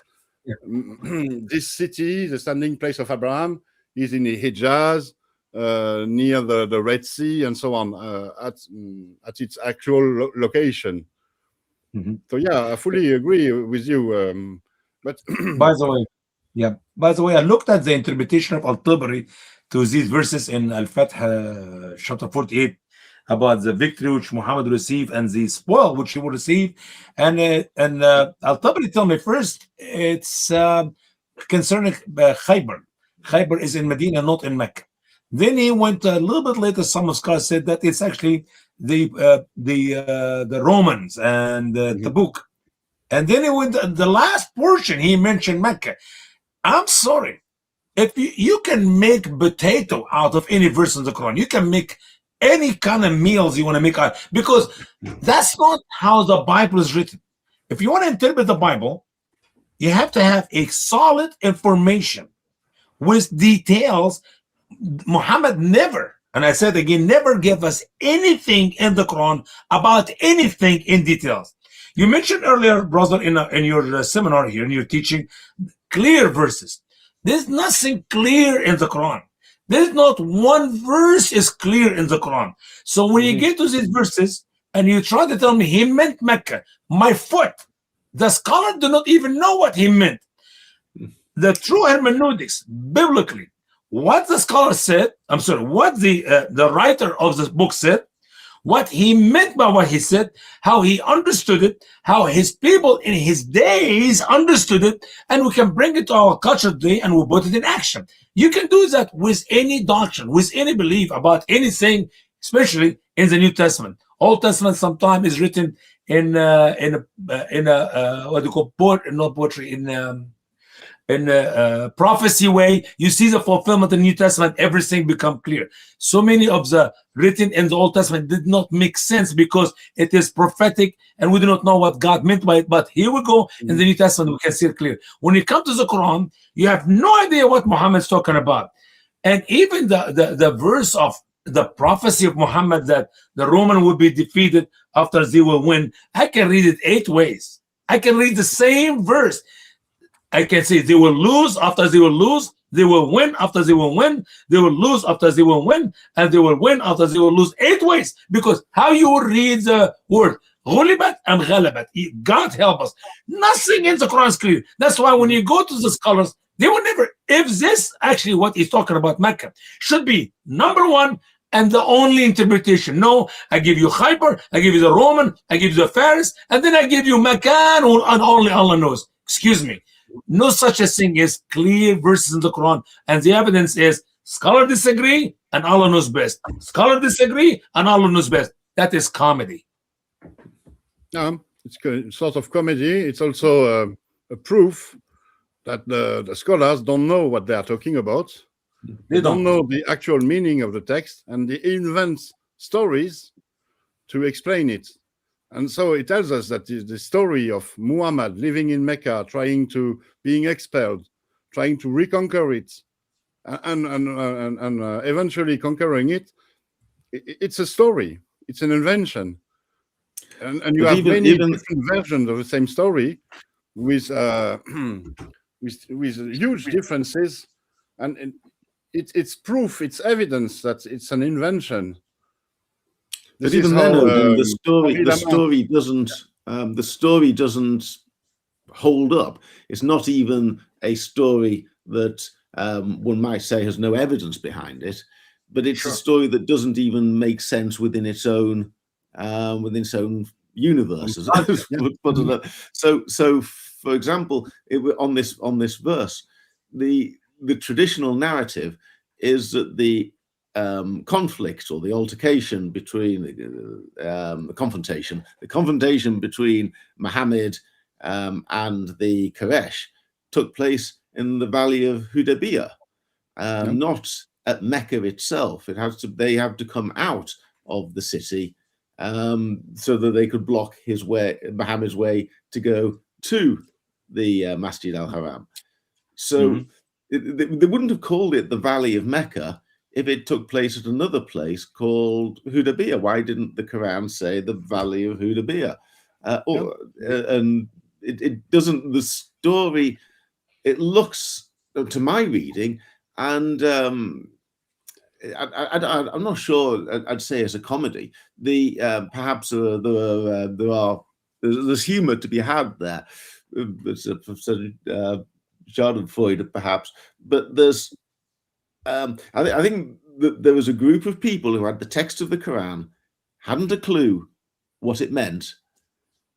this city, the standing place of Abraham, is in the Hijaz, near the Red Sea, and so on, at its actual location. So yeah, I fully agree with you. But by the way, I looked at the interpretation of Al-Tabari to these verses in Al-Fath chapter 48 about the victory which Muhammad received and the spoil which he will receive, and Al-Tabari tell me first it's concerning Khaybar. Khaybar is in Medina, not in Mecca. Then he went a little bit later. Some scholars said that it's actually the Romans and Tabuk. And then he went the last portion. He mentioned Mecca. I'm sorry, if you can make potato out of any verse in the Quran, you can make any kind of meals you want to make out, because that's not how the Bible is written. If you want to interpret the Bible, you have to have a solid information with details. Muhammad never, and I said again, never gave us anything in the Quran about anything in details. You mentioned earlier, brother, in your seminar here, in your teaching, clear verses. There's nothing clear in the Quran. There's not one verse is clear in the Quran. So when you get to these verses, and you try to tell me he meant Mecca, my foot. The scholars do not even know what he meant. The true hermeneutics, biblically, what the scholar said, what the writer of this book said, what he meant by what he said, how he understood it, how his people in his days understood it, and we can bring it to our culture today and we put it in action. You can do that with any doctrine, with any belief about anything, especially in the New Testament. Old Testament sometimes is written in what do you call not poetry, in a prophecy way. You see the fulfillment in the New Testament, everything become clear. So many of the written in the Old Testament did not make sense because it is prophetic and we do not know what God meant by it. But here we go in the New Testament, we can see it clear. When you come to the Quran, you have no idea what Muhammad's talking about. And even the verse of the prophecy of Muhammad that the Roman would be defeated after they will win, I can read it 8 ways. I can read the same verse. I can say they will lose after they will lose, they will win after they will win, they will lose after they will win, and they will win after they will lose 8 ways. Because how you will read the word غُلِبَتْ and غَلَبَتْ, God help us. Nothing in the Quran is clear. That's why when you go to the scholars, they will never, if this actually what he's talking about Mecca should be number 1 and the only interpretation. No, I give you Khaybar, I give you the Roman, I give you the Faris, and then I give you Mecca and only Allah knows. Excuse me. No such a thing as clear verses in the Quran, and the evidence is scholar disagree and Allah knows best. Scholar disagree and Allah knows best. That is comedy. It's sort of comedy. It's also a proof that the scholars don't know what they are talking about. They don't know the actual meaning of the text, and they invent stories to explain it. And so it tells us that the story of Muhammad living in Mecca, being expelled, trying to reconquer it, and eventually conquering it, it's a story. It's an invention. And you have many different versions of the same story with huge differences. And it's proof, it's evidence that it's an invention. But even then, the story doesn't hold up. It's not even a story that one might say has no evidence behind it, but it's a story that doesn't even make sense within its own universe. So, for example, on this verse, the traditional narrative is that the conflict or the altercation between the confrontation between Muhammad and the Quraysh took place in the valley of Hudaybiyah, not at Mecca itself. They have to come out of the city so that they could block Muhammad's way to go to the Masjid al-Haram. So they wouldn't have called it the Valley of Mecca if it took place at another place called Hudaybiyah. Why didn't the Quran say the Valley of Hudaybiyah? And it doesn't, the story, it looks, to my reading, and I'm not sure I'd say it's a comedy. Perhaps there's humor to be had there. It's Schadenfreude, perhaps, but there's I think that there was a group of people who had the text of the Quran, hadn't a clue what it meant,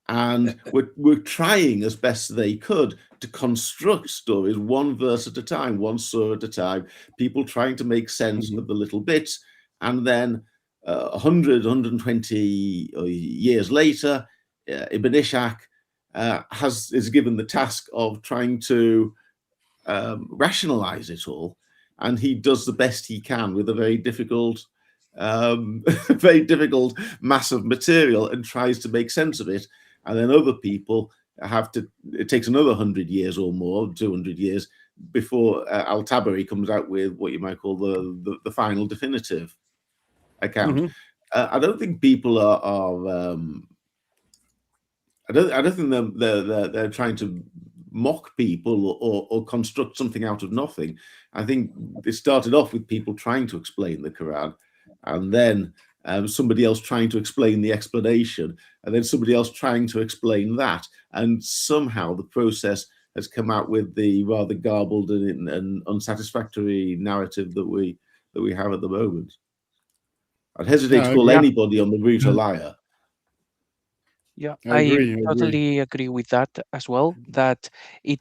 and were trying as best they could to construct stories one verse at a time, one surah at a time, people trying to make sense of the little bits. And then 120 years later, Ibn Ishaq is given the task of trying to rationalize it all. And he does the best he can with a very difficult mass of material and tries to make sense of it. And then other people it takes another 100 years or more, 200 years, before Al-Tabari comes out with what you might call the final definitive account. I don't think people are I don't think they're trying to mock people or construct something out of nothing. I think it started off with people trying to explain the Quran, and then somebody else trying to explain the explanation, and then somebody else trying to explain that. And somehow the process has come out with the rather garbled and unsatisfactory narrative that we have at the moment. I'd hesitate to call anybody on the route a liar. Yeah, I agree. totally agree with that as well. That it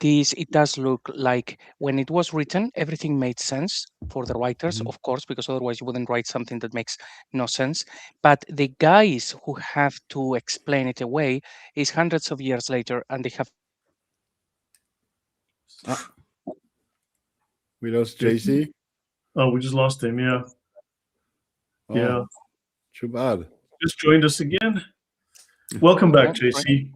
does look like when it was written, everything made sense for the writers, of course, because otherwise you wouldn't write something that makes no sense. But the guys who have to explain it away is hundreds of years later, and they have. We lost JC. Oh, we just lost him. Yeah. Oh, Yeah. too bad. Just joined us again. Welcome back, JC.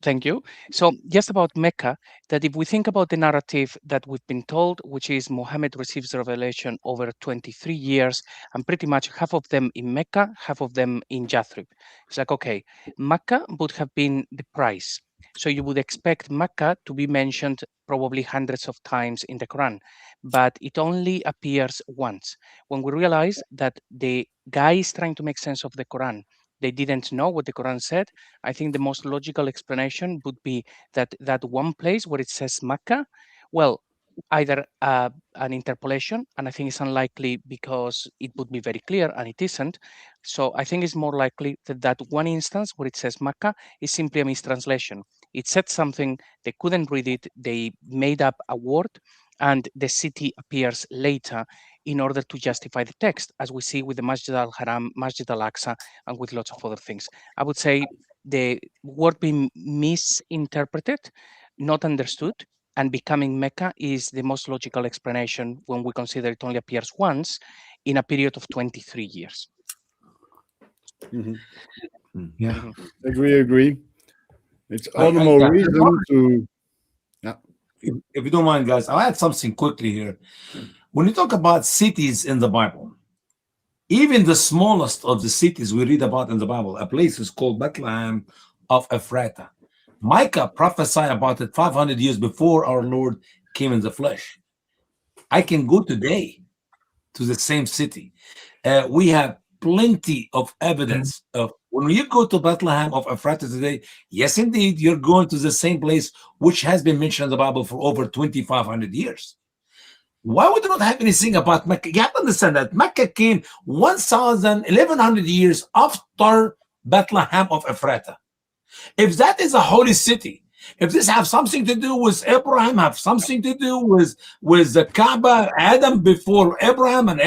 Thank you. So just about Mecca, that if we think about the narrative that we've been told, which is Muhammad receives the revelation over 23 years, and pretty much half of them in Mecca, half of them in Yathrib. It's like, okay, Mecca would have been the price. So you would expect Mecca to be mentioned probably hundreds of times in the Quran, but it only appears once. When we realize that the guys trying to make sense of the Quran, they didn't know what the Quran said, I think the most logical explanation would be that that one place where it says Mecca, well, either an interpolation, and I think it's unlikely because it would be very clear, and it isn't. So I think it's more likely that that one instance where it says Mecca is simply a mistranslation. It said something, they couldn't read it, they made up a word, and the city appears later in order to justify the text, as we see with the Masjid al-Haram, Masjid al-Aqsa, and with lots of other things. I would say the word being misinterpreted, not understood, and becoming Mecca is the most logical explanation when we consider it only appears once in a period of 23 years. Yeah. Agree. It's all the more reason to. If you don't mind, guys, I'll add something quickly here. When you talk about cities in the Bible, even the smallest of the cities we read about in the Bible, a place is called Bethlehem of Ephrata. Micah prophesied about it 500 years before our Lord came in the flesh. I can go today to the same city. We have plenty of evidence of when you go to Bethlehem of Ephrata today, yes, indeed, you're going to the same place which has been mentioned in the Bible for over 2,500 years. Why would you not have anything about Mecca? You have to understand that Mecca came 1,100 years after Bethlehem of Ephrata. If that is a holy city, if this have something to do with Abraham, have something to do with the Kaaba, Adam before Abraham, and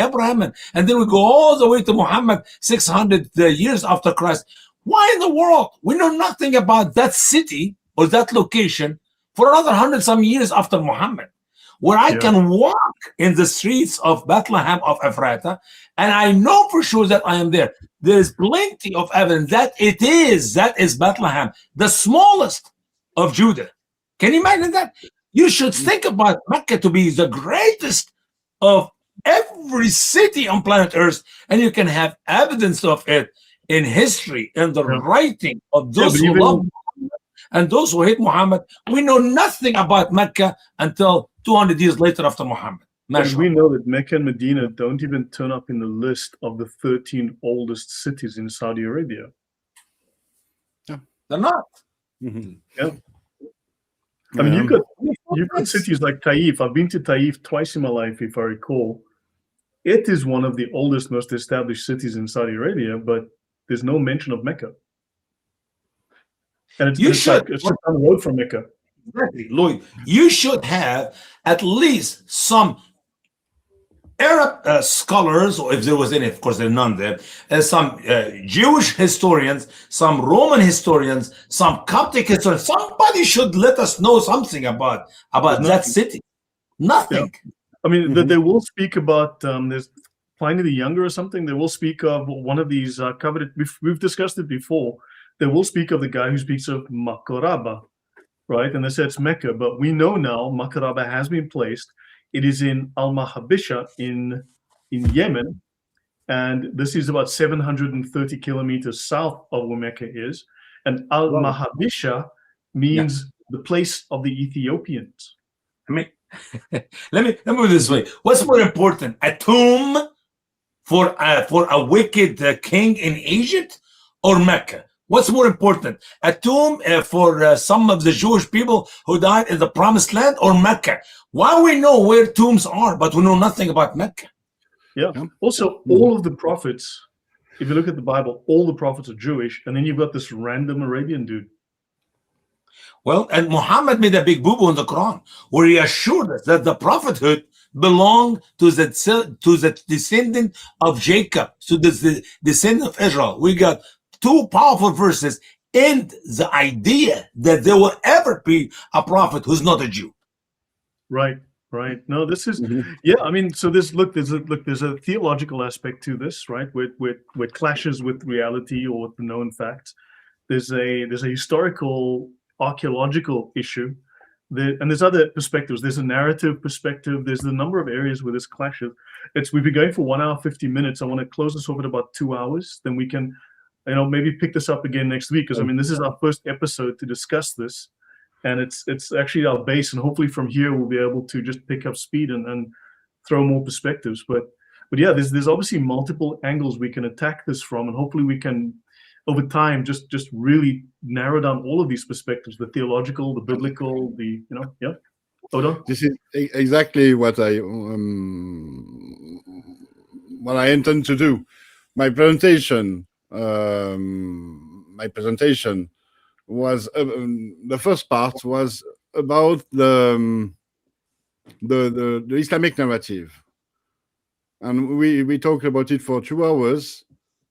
then we go all the way to Muhammad 600 years after Christ. Why in the world? We know nothing about that city or that location for another 100-some years after Muhammad, where I can walk in the streets of Bethlehem of Ephrata, and I know for sure that I am there. There is plenty of evidence that that is Bethlehem, the smallest of Judah. Can you imagine that? You should think about Mecca to be the greatest of every city on planet Earth, and you can have evidence of it in history, in the writing of those who love Muhammad and those who hate Muhammad. We know nothing about Mecca until 200 years later after Muhammad. And we know that Mecca and Medina don't even turn up in the list of the 13 oldest cities in Saudi Arabia. They're not. Yeah. I mean, you've got cities like Taif. I've been to Taif twice in my life, if I recall. It is one of the oldest, most established cities in Saudi Arabia, but there's no mention of Mecca. And it's just down the road from Mecca. Exactly, Lloyd. You should have at least some Arab scholars, or if there was any, of course there are none there, some Jewish historians, some Roman historians, some Coptic historians. Somebody should let us know something about that city. Nothing. Yeah. I mean, they will speak about, there's Pliny the Younger or something. They will speak of one of these coveted, we've discussed it before. They will speak of the guy who speaks of Makaraba, right? And they say it's Mecca, but we know now Makaraba has been placed. It is in Al-Mahabisha in Yemen, and this is about 730 kilometers south of where Mecca is. And Al-Mahabisha means the place of the Ethiopians. I mean, let me put it this way. What's more important, a tomb for a wicked king in Egypt or Mecca? What's more important, a tomb for some of the Jewish people who died in the Promised Land, or Mecca? Why we know where tombs are, but we know nothing about Mecca? Yeah. Also, all of the prophets, if you look at the Bible, all the prophets are Jewish, and then you've got this random Arabian dude. Well, and Muhammad made a big boo-boo in the Quran, where he assured us that the prophethood belonged to the descendant of Jacob, to the descendant of Israel. We got two powerful verses and the idea that there will ever be a prophet who's not a Jew. Right. No, this is yeah. I mean, so there's a theological aspect to this, right? With clashes with reality or with the known facts. There's a historical, archaeological issue, and there's other perspectives. There's a narrative perspective. There's a number of areas where this clashes. We've been going for 1 hour 50 minutes. I want to close this off at about 2 hours. Then we can, maybe pick this up again next week, because I mean, this is our first episode to discuss this, and it's actually our base, and hopefully from here we'll be able to just pick up speed and throw more perspectives. But yeah, there's obviously multiple angles we can attack this from, and hopefully we can, over time, just really narrow down all of these perspectives: the theological, the biblical, yeah. Odon? This is exactly what I intend to do. My presentation was the first part was about the Islamic narrative, and we talked about it for 2 hours,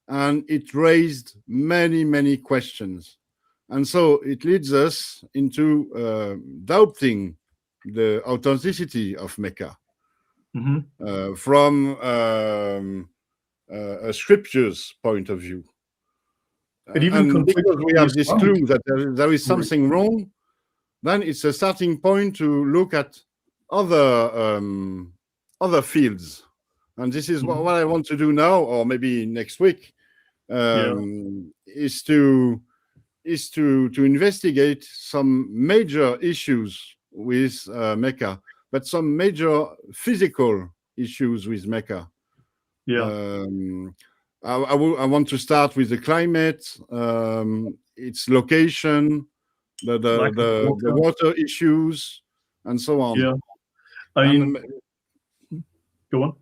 and it raised many questions, and so it leads us into doubting the authenticity of Mecca from a scripture's point of view. And because we have this clue that there is something wrong, then it's a starting point to look at other fields. And this is what I want to do now, or maybe next week, is to investigate some major issues with Mecca, but some major physical issues with Mecca. Yeah. I want to start with the climate, its location, the water issues, and so on. Yeah. I mean, go on.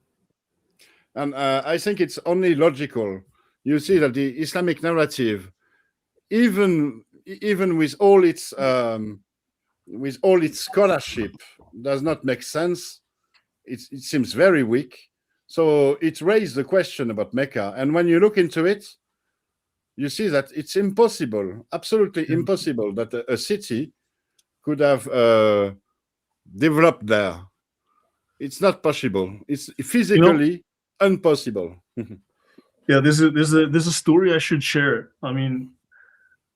And I think it's only logical. You see that the Islamic narrative, even with all its scholarship, does not make sense. It seems very weak. So it raised the question about Mecca. And when you look into it, you see that it's impossible, absolutely impossible, that a city could have developed there. It's not possible. It's physically impossible. Yeah, there's a story I should share. I mean,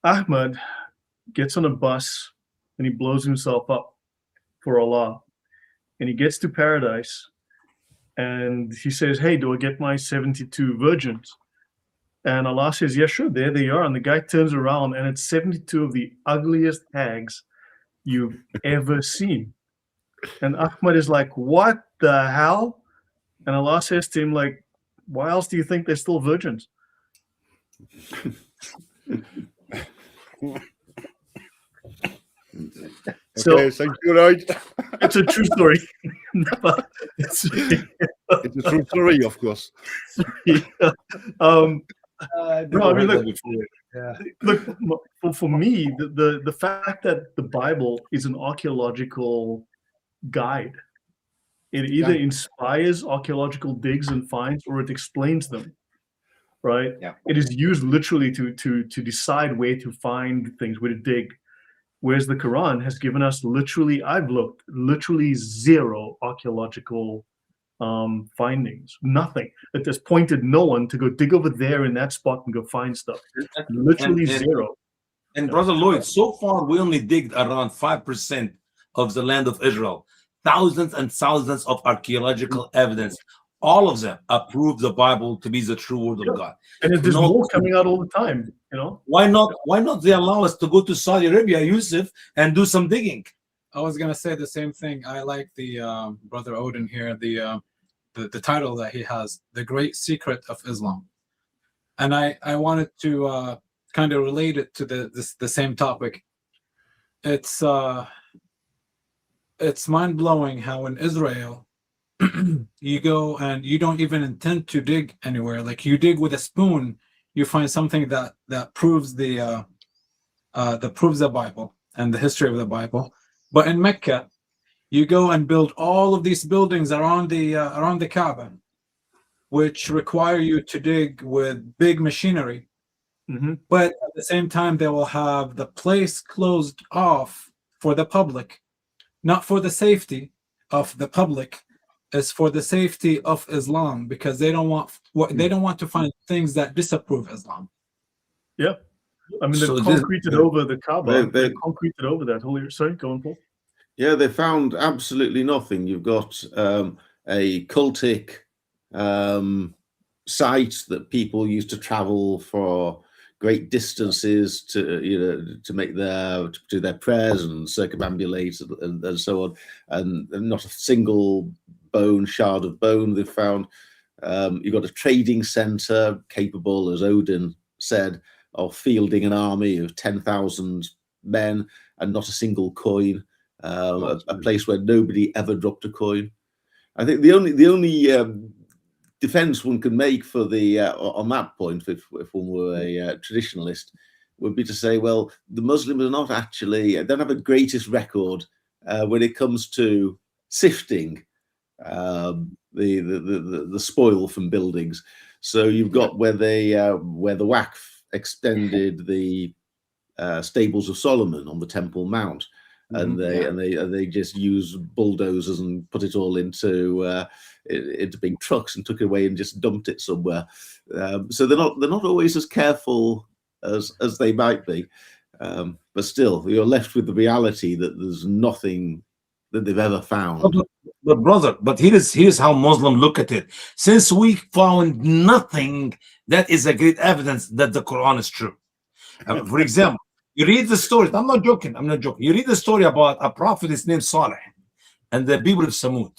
Ahmad gets on a bus and he blows himself up for Allah. And he gets to paradise. And he says, "Hey, do I get my 72 virgins?" And Allah says, "Yeah, sure, there they are." And the guy turns around and it's 72 of the ugliest hags you've ever seen. And Ahmad is like, "What the hell?" And Allah says to him, like, "Why else do you think they're still virgins?" Okay, thank you, Lloyd. It's a true story. It's a true story, of course. No, I mean, look, for me, the fact that the Bible is an archaeological guide, it either inspires archaeological digs and finds, or it explains them, right? Yeah. It is used literally to decide where to find things, where to dig. Whereas the Quran has given us I've looked, literally zero archaeological findings, nothing. It has pointed no one to go dig over there in that spot and go find stuff. Literally zero. And Brother Lloyd, so far we only digged around 5% of the land of Israel. Thousands and thousands of archaeological evidence. All of them approve the Bible to be the true word of God. And there's more coming out all the time, Why not they allow us to go to Saudi Arabia, Yusuf, and do some digging? I was gonna say the same thing. I like the brother Odin here. the title that he has, The Great Secret of Islam. And I wanted to kind of relate it to the same topic. It's mind-blowing how in Israel you go and you don't even intend to dig anywhere. Like you dig with a spoon, you find something that proves the Bible and the history of the Bible. But in Mecca, you go and build all of these buildings around the Kaaba, which require you to dig with big machinery. But at the same time, they will have the place closed off for the public, not for the safety of the public, it's for the safety of Islam, because they don't want to find things that disapprove Islam. Yeah, I mean, they've concreted over the Kaaba. They've concreted over that whole. Sorry, go on, Paul. Yeah, they found absolutely nothing. You've got a cultic site that people used to travel for great distances to do their prayers and circumambulate and so on, and not a single shard of bone they've found. You've got a trading center capable, as Odin said, of fielding an army of 10,000 men and not a single coin. A place where nobody ever dropped a coin. I think the only defense one can make for on that point, if one were a traditionalist, would be to say, well, the Muslims are not actually, don't have a greatest record when it comes to sifting the spoil from buildings. So you've got where the Waqf extended the stables of Solomon on the Temple Mount, and they just use bulldozers and put it all into big trucks and took it away and just dumped it somewhere. So they're not always as careful as they might be, but still you're left with the reality that there's nothing that they've ever found. But brother, here's how Muslims look at it. Since we found nothing, that is a great evidence that the Quran is true. For example, you read the story. I'm not joking. You read the story about a prophet. His name Saleh, and the people of Samud.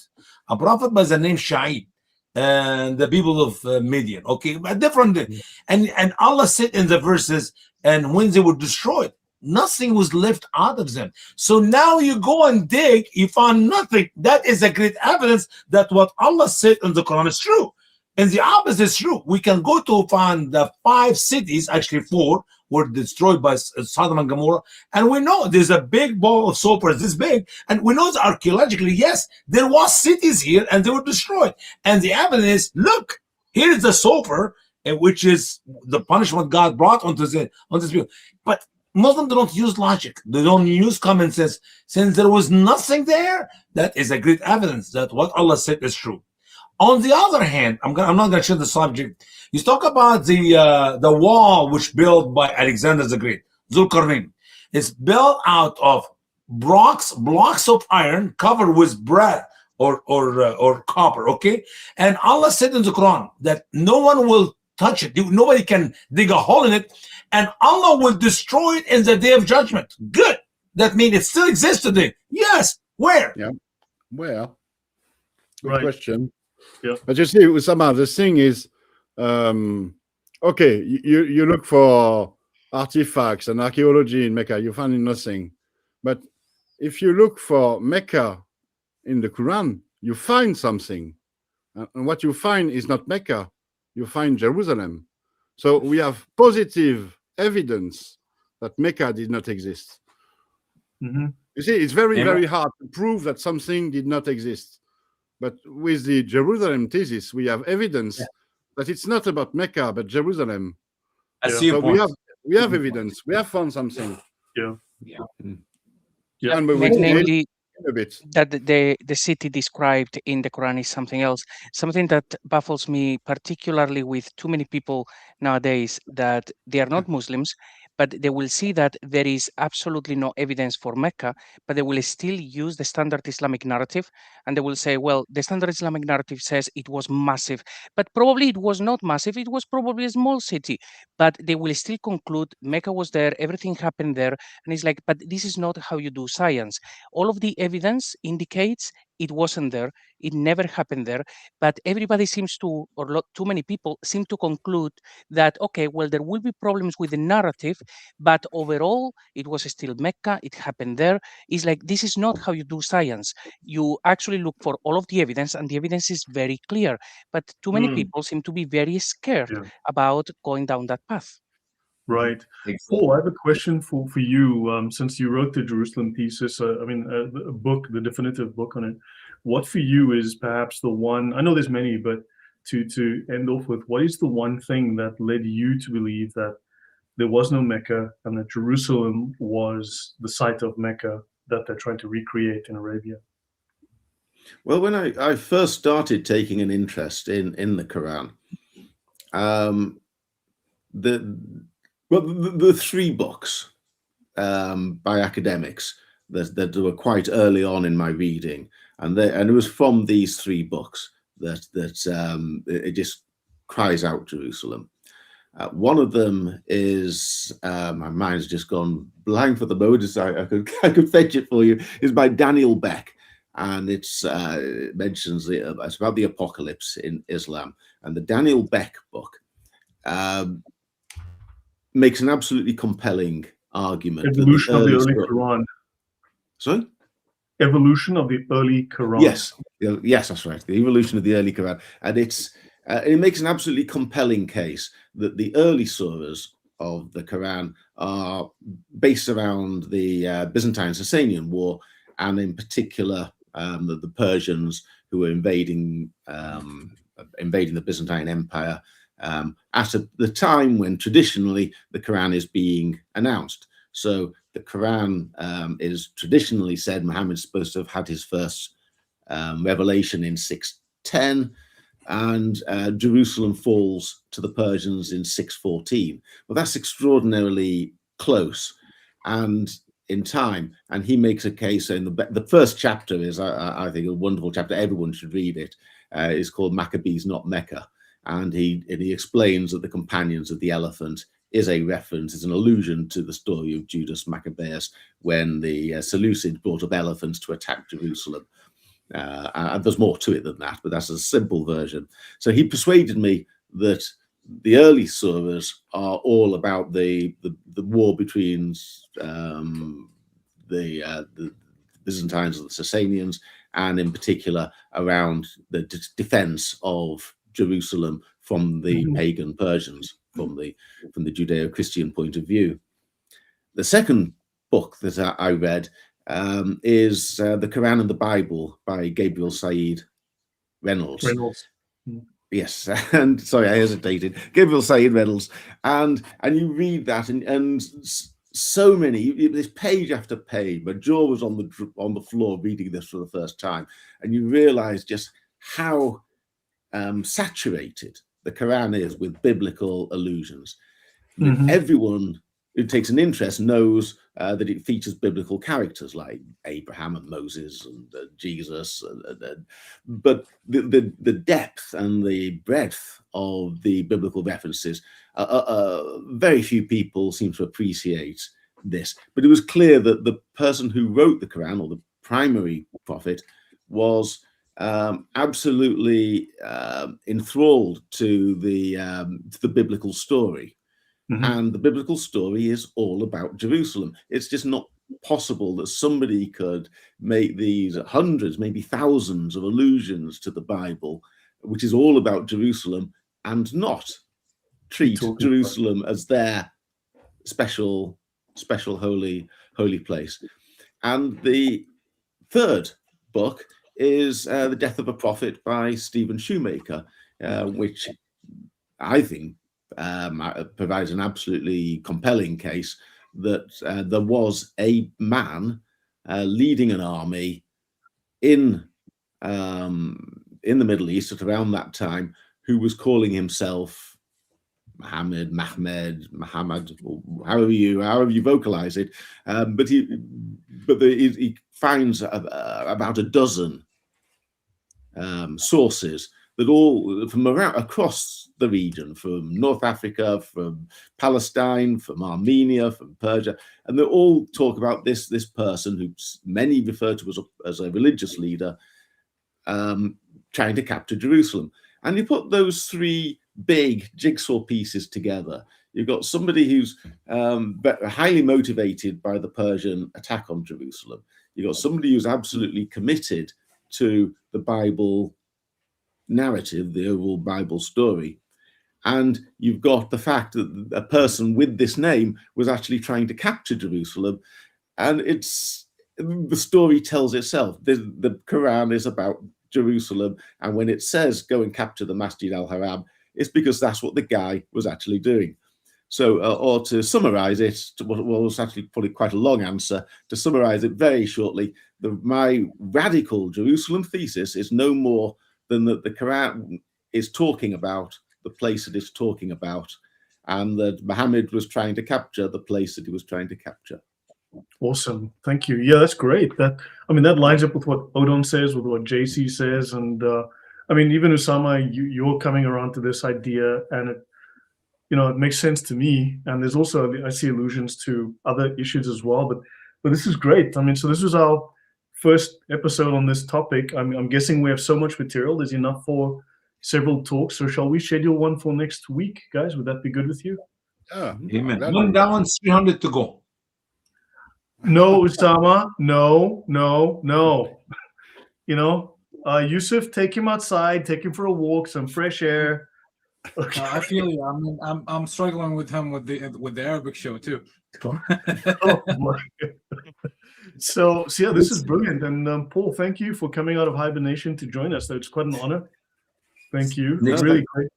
A prophet by the name Shaib, and the people of Midian. Okay, but different. And Allah said in the verses, and when they were destroyed, nothing was left out of them. So now you go and dig, you find nothing. That is a great evidence that what Allah said in the Quran is true. And the opposite is true. We can go to find the 5 cities, actually 4, were destroyed by Sodom and Gomorrah. And we know there's a big ball of sulfur this big. And we know that archaeologically, yes, there was cities here and they were destroyed. And the evidence is, look, here is the sulfur, which is the punishment God brought on this people. But Muslims don't use logic. They don't use common sense. Since there was nothing there, that is a great evidence that what Allah said is true. On the other hand, I'm not going to share the subject. You talk about the wall which built by Alexander the Great, Zulkarnain. It's built out of blocks of iron covered with bread or copper. Okay, and Allah said in the Quran that no one will touch it. Nobody can dig a hole in it, and Allah will destroy it in the day of judgment. Good. That means it still exists today. Yes. Where? Yeah. Where? Good Right. question. Yeah. But you see, Usama, the thing is, okay, you look for artifacts and archaeology in Mecca, you find nothing. But if you look for Mecca in the Quran, you find something. And what you find is not Mecca, you find Jerusalem. So we have positive evidence that Mecca did not exist. Mm-hmm. You see, it's very hard to prove that something did not exist. But with the Jerusalem thesis, we have evidence that it's not about Mecca, but Jerusalem. I see your So point. we have evidence. We have found something. Yeah. And we will Namely, a bit. that the city described in the Quran is something else. Something that baffles me particularly with too many people nowadays, that they are not Muslims, but they will see that there is absolutely no evidence for Mecca, but they will still use the standard Islamic narrative, and they will say, well, the standard Islamic narrative says it was massive, but probably it was not massive, it was probably a small city, but they will still conclude Mecca was there, everything happened there, and it's like, but this is not how you do science. All of the evidence indicates it wasn't there. It never happened there. But everybody seems to, or too many people seem to conclude that, okay, well, there will be problems with the narrative, but overall, it was still Mecca. It happened there. It's like, this is not how you do science. You actually look for all of the evidence, and the evidence is very clear. But too many people seem to be very scared Yeah. about going down that path. Right. Exactly. Paul, I have a question for you. Since you wrote the Jerusalem thesis, a book, the definitive book on it, what for you is perhaps the one, I know there's many, but to end off with, what is the one thing that led you to believe that there was no Mecca and that Jerusalem was the site of Mecca that they're trying to recreate in Arabia? Well, when I first started taking an interest in the Quran, the three books by academics that were quite early on in my reading, and it was from these three books that it just cries out Jerusalem. One of them is, my mind's just gone blank for the moment. I could fetch it for you. Is by Daniel Beck, and it mentions it's about the apocalypse in Islam, and the Daniel Beck book makes an absolutely compelling argument. Evolution of the early Quran. Sorry? Evolution of the early Quran. Yes, that's right. The evolution of the early Quran, and it makes an absolutely compelling case that the early surahs of the Quran are based around the Byzantine Sasanian War, and in particular the Persians who were invading the Byzantine Empire at the time when traditionally the Quran is being announced. So the Quran is traditionally said Muhammad's supposed to have had his first revelation in 610, and Jerusalem falls to the Persians in 614. Well, that's extraordinarily close and in time. And he makes a case in the first chapter is, I think, a wonderful chapter. Everyone should read it. It's called Maccabees, Not Mecca. And he explains that the companions of the elephant is a reference, is an allusion to the story of Judas Maccabeus when the Seleucids brought up elephants to attack Jerusalem. And there's more to it than that, but that's a simple version. So he persuaded me that the early surahs are all about the war between the Byzantines and the Sasanians, and in particular around the defense of Jerusalem from the pagan Persians, from the Judeo-Christian point of view. The second book that I read is The Quran and the Bible by Gabriel Said Reynolds. Yes, and sorry, I hesitated. Gabriel Said Reynolds, and you read that, and so many, this page after page. My jaw was on the floor reading this for the first time, and you realise just how saturated the Quran is with biblical allusions. Everyone who takes an interest knows that it features biblical characters like Abraham and Moses and Jesus, but the depth and the breadth of the biblical references, very few people seem to appreciate this. But it was clear that the person who wrote the Quran, or the primary prophet, was absolutely enthralled to the biblical story. And the biblical story is all about Jerusalem. It's just not possible that somebody could make these hundreds, maybe thousands of allusions to the Bible, which is all about Jerusalem, and not treat Jerusalem as their special holy place. And the third book is The Death of a Prophet by Stephen Shoemaker, which I think provides an absolutely compelling case that there was a man leading an army in the Middle East at around that time who was calling himself Muhammad, however you vocalize it, but he finds about a dozen sources that all from around across the region, from North Africa, from Palestine, from Armenia, from Persia, and they all talk about this person who many refer to as a religious leader, trying to capture Jerusalem. And you put those three big jigsaw pieces together. You've got somebody who's highly motivated by the Persian attack on Jerusalem. You've got somebody who's absolutely committed to the Bible narrative, the overall Bible story. And you've got the fact that a person with this name was actually trying to capture Jerusalem. And the story tells itself. The Quran is about Jerusalem. And when it says, go and capture the Masjid al-Haram, it's because that's what the guy was actually doing. So, or to summarize it, what was actually probably quite a long answer, to summarize it very shortly, my radical Jerusalem thesis is no more than that the Quran is talking about the place it is talking about, and that Muhammad was trying to capture the place that he was trying to capture. Awesome. Thank you. Yeah, that's great. That lines up with what Odon says, with what JC says. And even Usama, you're coming around to this idea, and it makes sense to me. And there's also, I see allusions to other issues as well, but this is great. So this was our first episode on this topic. I'm guessing we have so much material. There's enough for several talks. So shall we schedule one for next week, guys? Would that be good with you? Yeah. Amen. That one's 300 to go. No, Usama. No. Yusuf, take him outside, take him for a walk, some fresh air. Okay. I feel you. I'm struggling with him with the Arabic show too. Oh my God. So yeah, this is brilliant. And Paul, thank you for coming out of hibernation to join us. It's quite an honor. Thank you. No, really great.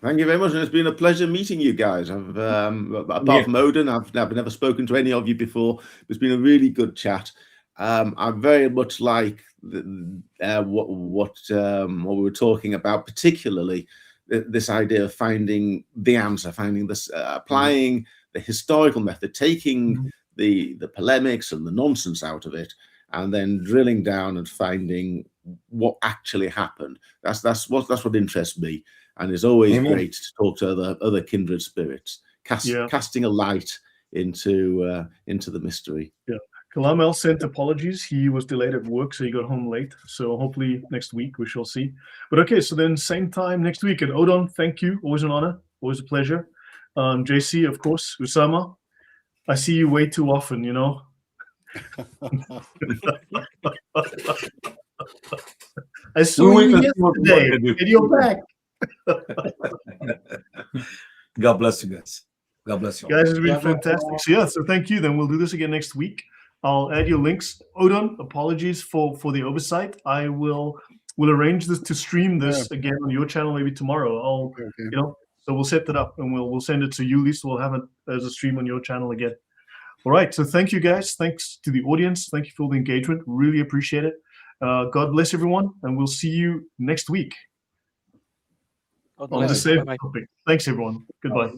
Thank you very much. And it's been a pleasure meeting you guys. Apart from Odin, I've never spoken to any of you before. It's been a really good chat. I very much like what we were talking about, particularly this idea of finding the answer, finding this, applying the historical method, taking the polemics and the nonsense out of it, and then drilling down and finding what actually happened. That's what interests me, and it's always great to talk to other kindred spirits, casting a light into the mystery. Yeah. Kalam El sent apologies. He was delayed at work, so he got home late. So hopefully next week we shall see. But okay, so then same time next week. And Odon, thank you. Always an honor. Always a pleasure. JC, of course. Usama, I see you way too often, I saw you yesterday, and you're back. God bless you guys. God bless you. Guys, it's been fantastic. So thank you. Then we'll do this again next week. I'll add your links. Odon, apologies for the oversight. I will arrange this to stream this again on your channel maybe tomorrow. So we'll set that up and we'll send it to you, Lisa. We'll have it as a stream on your channel again. All right. So thank you guys. Thanks to the audience. Thank you for the engagement. Really appreciate it. God bless everyone, and we'll see you next week on the same topic. Thanks, everyone. Goodbye.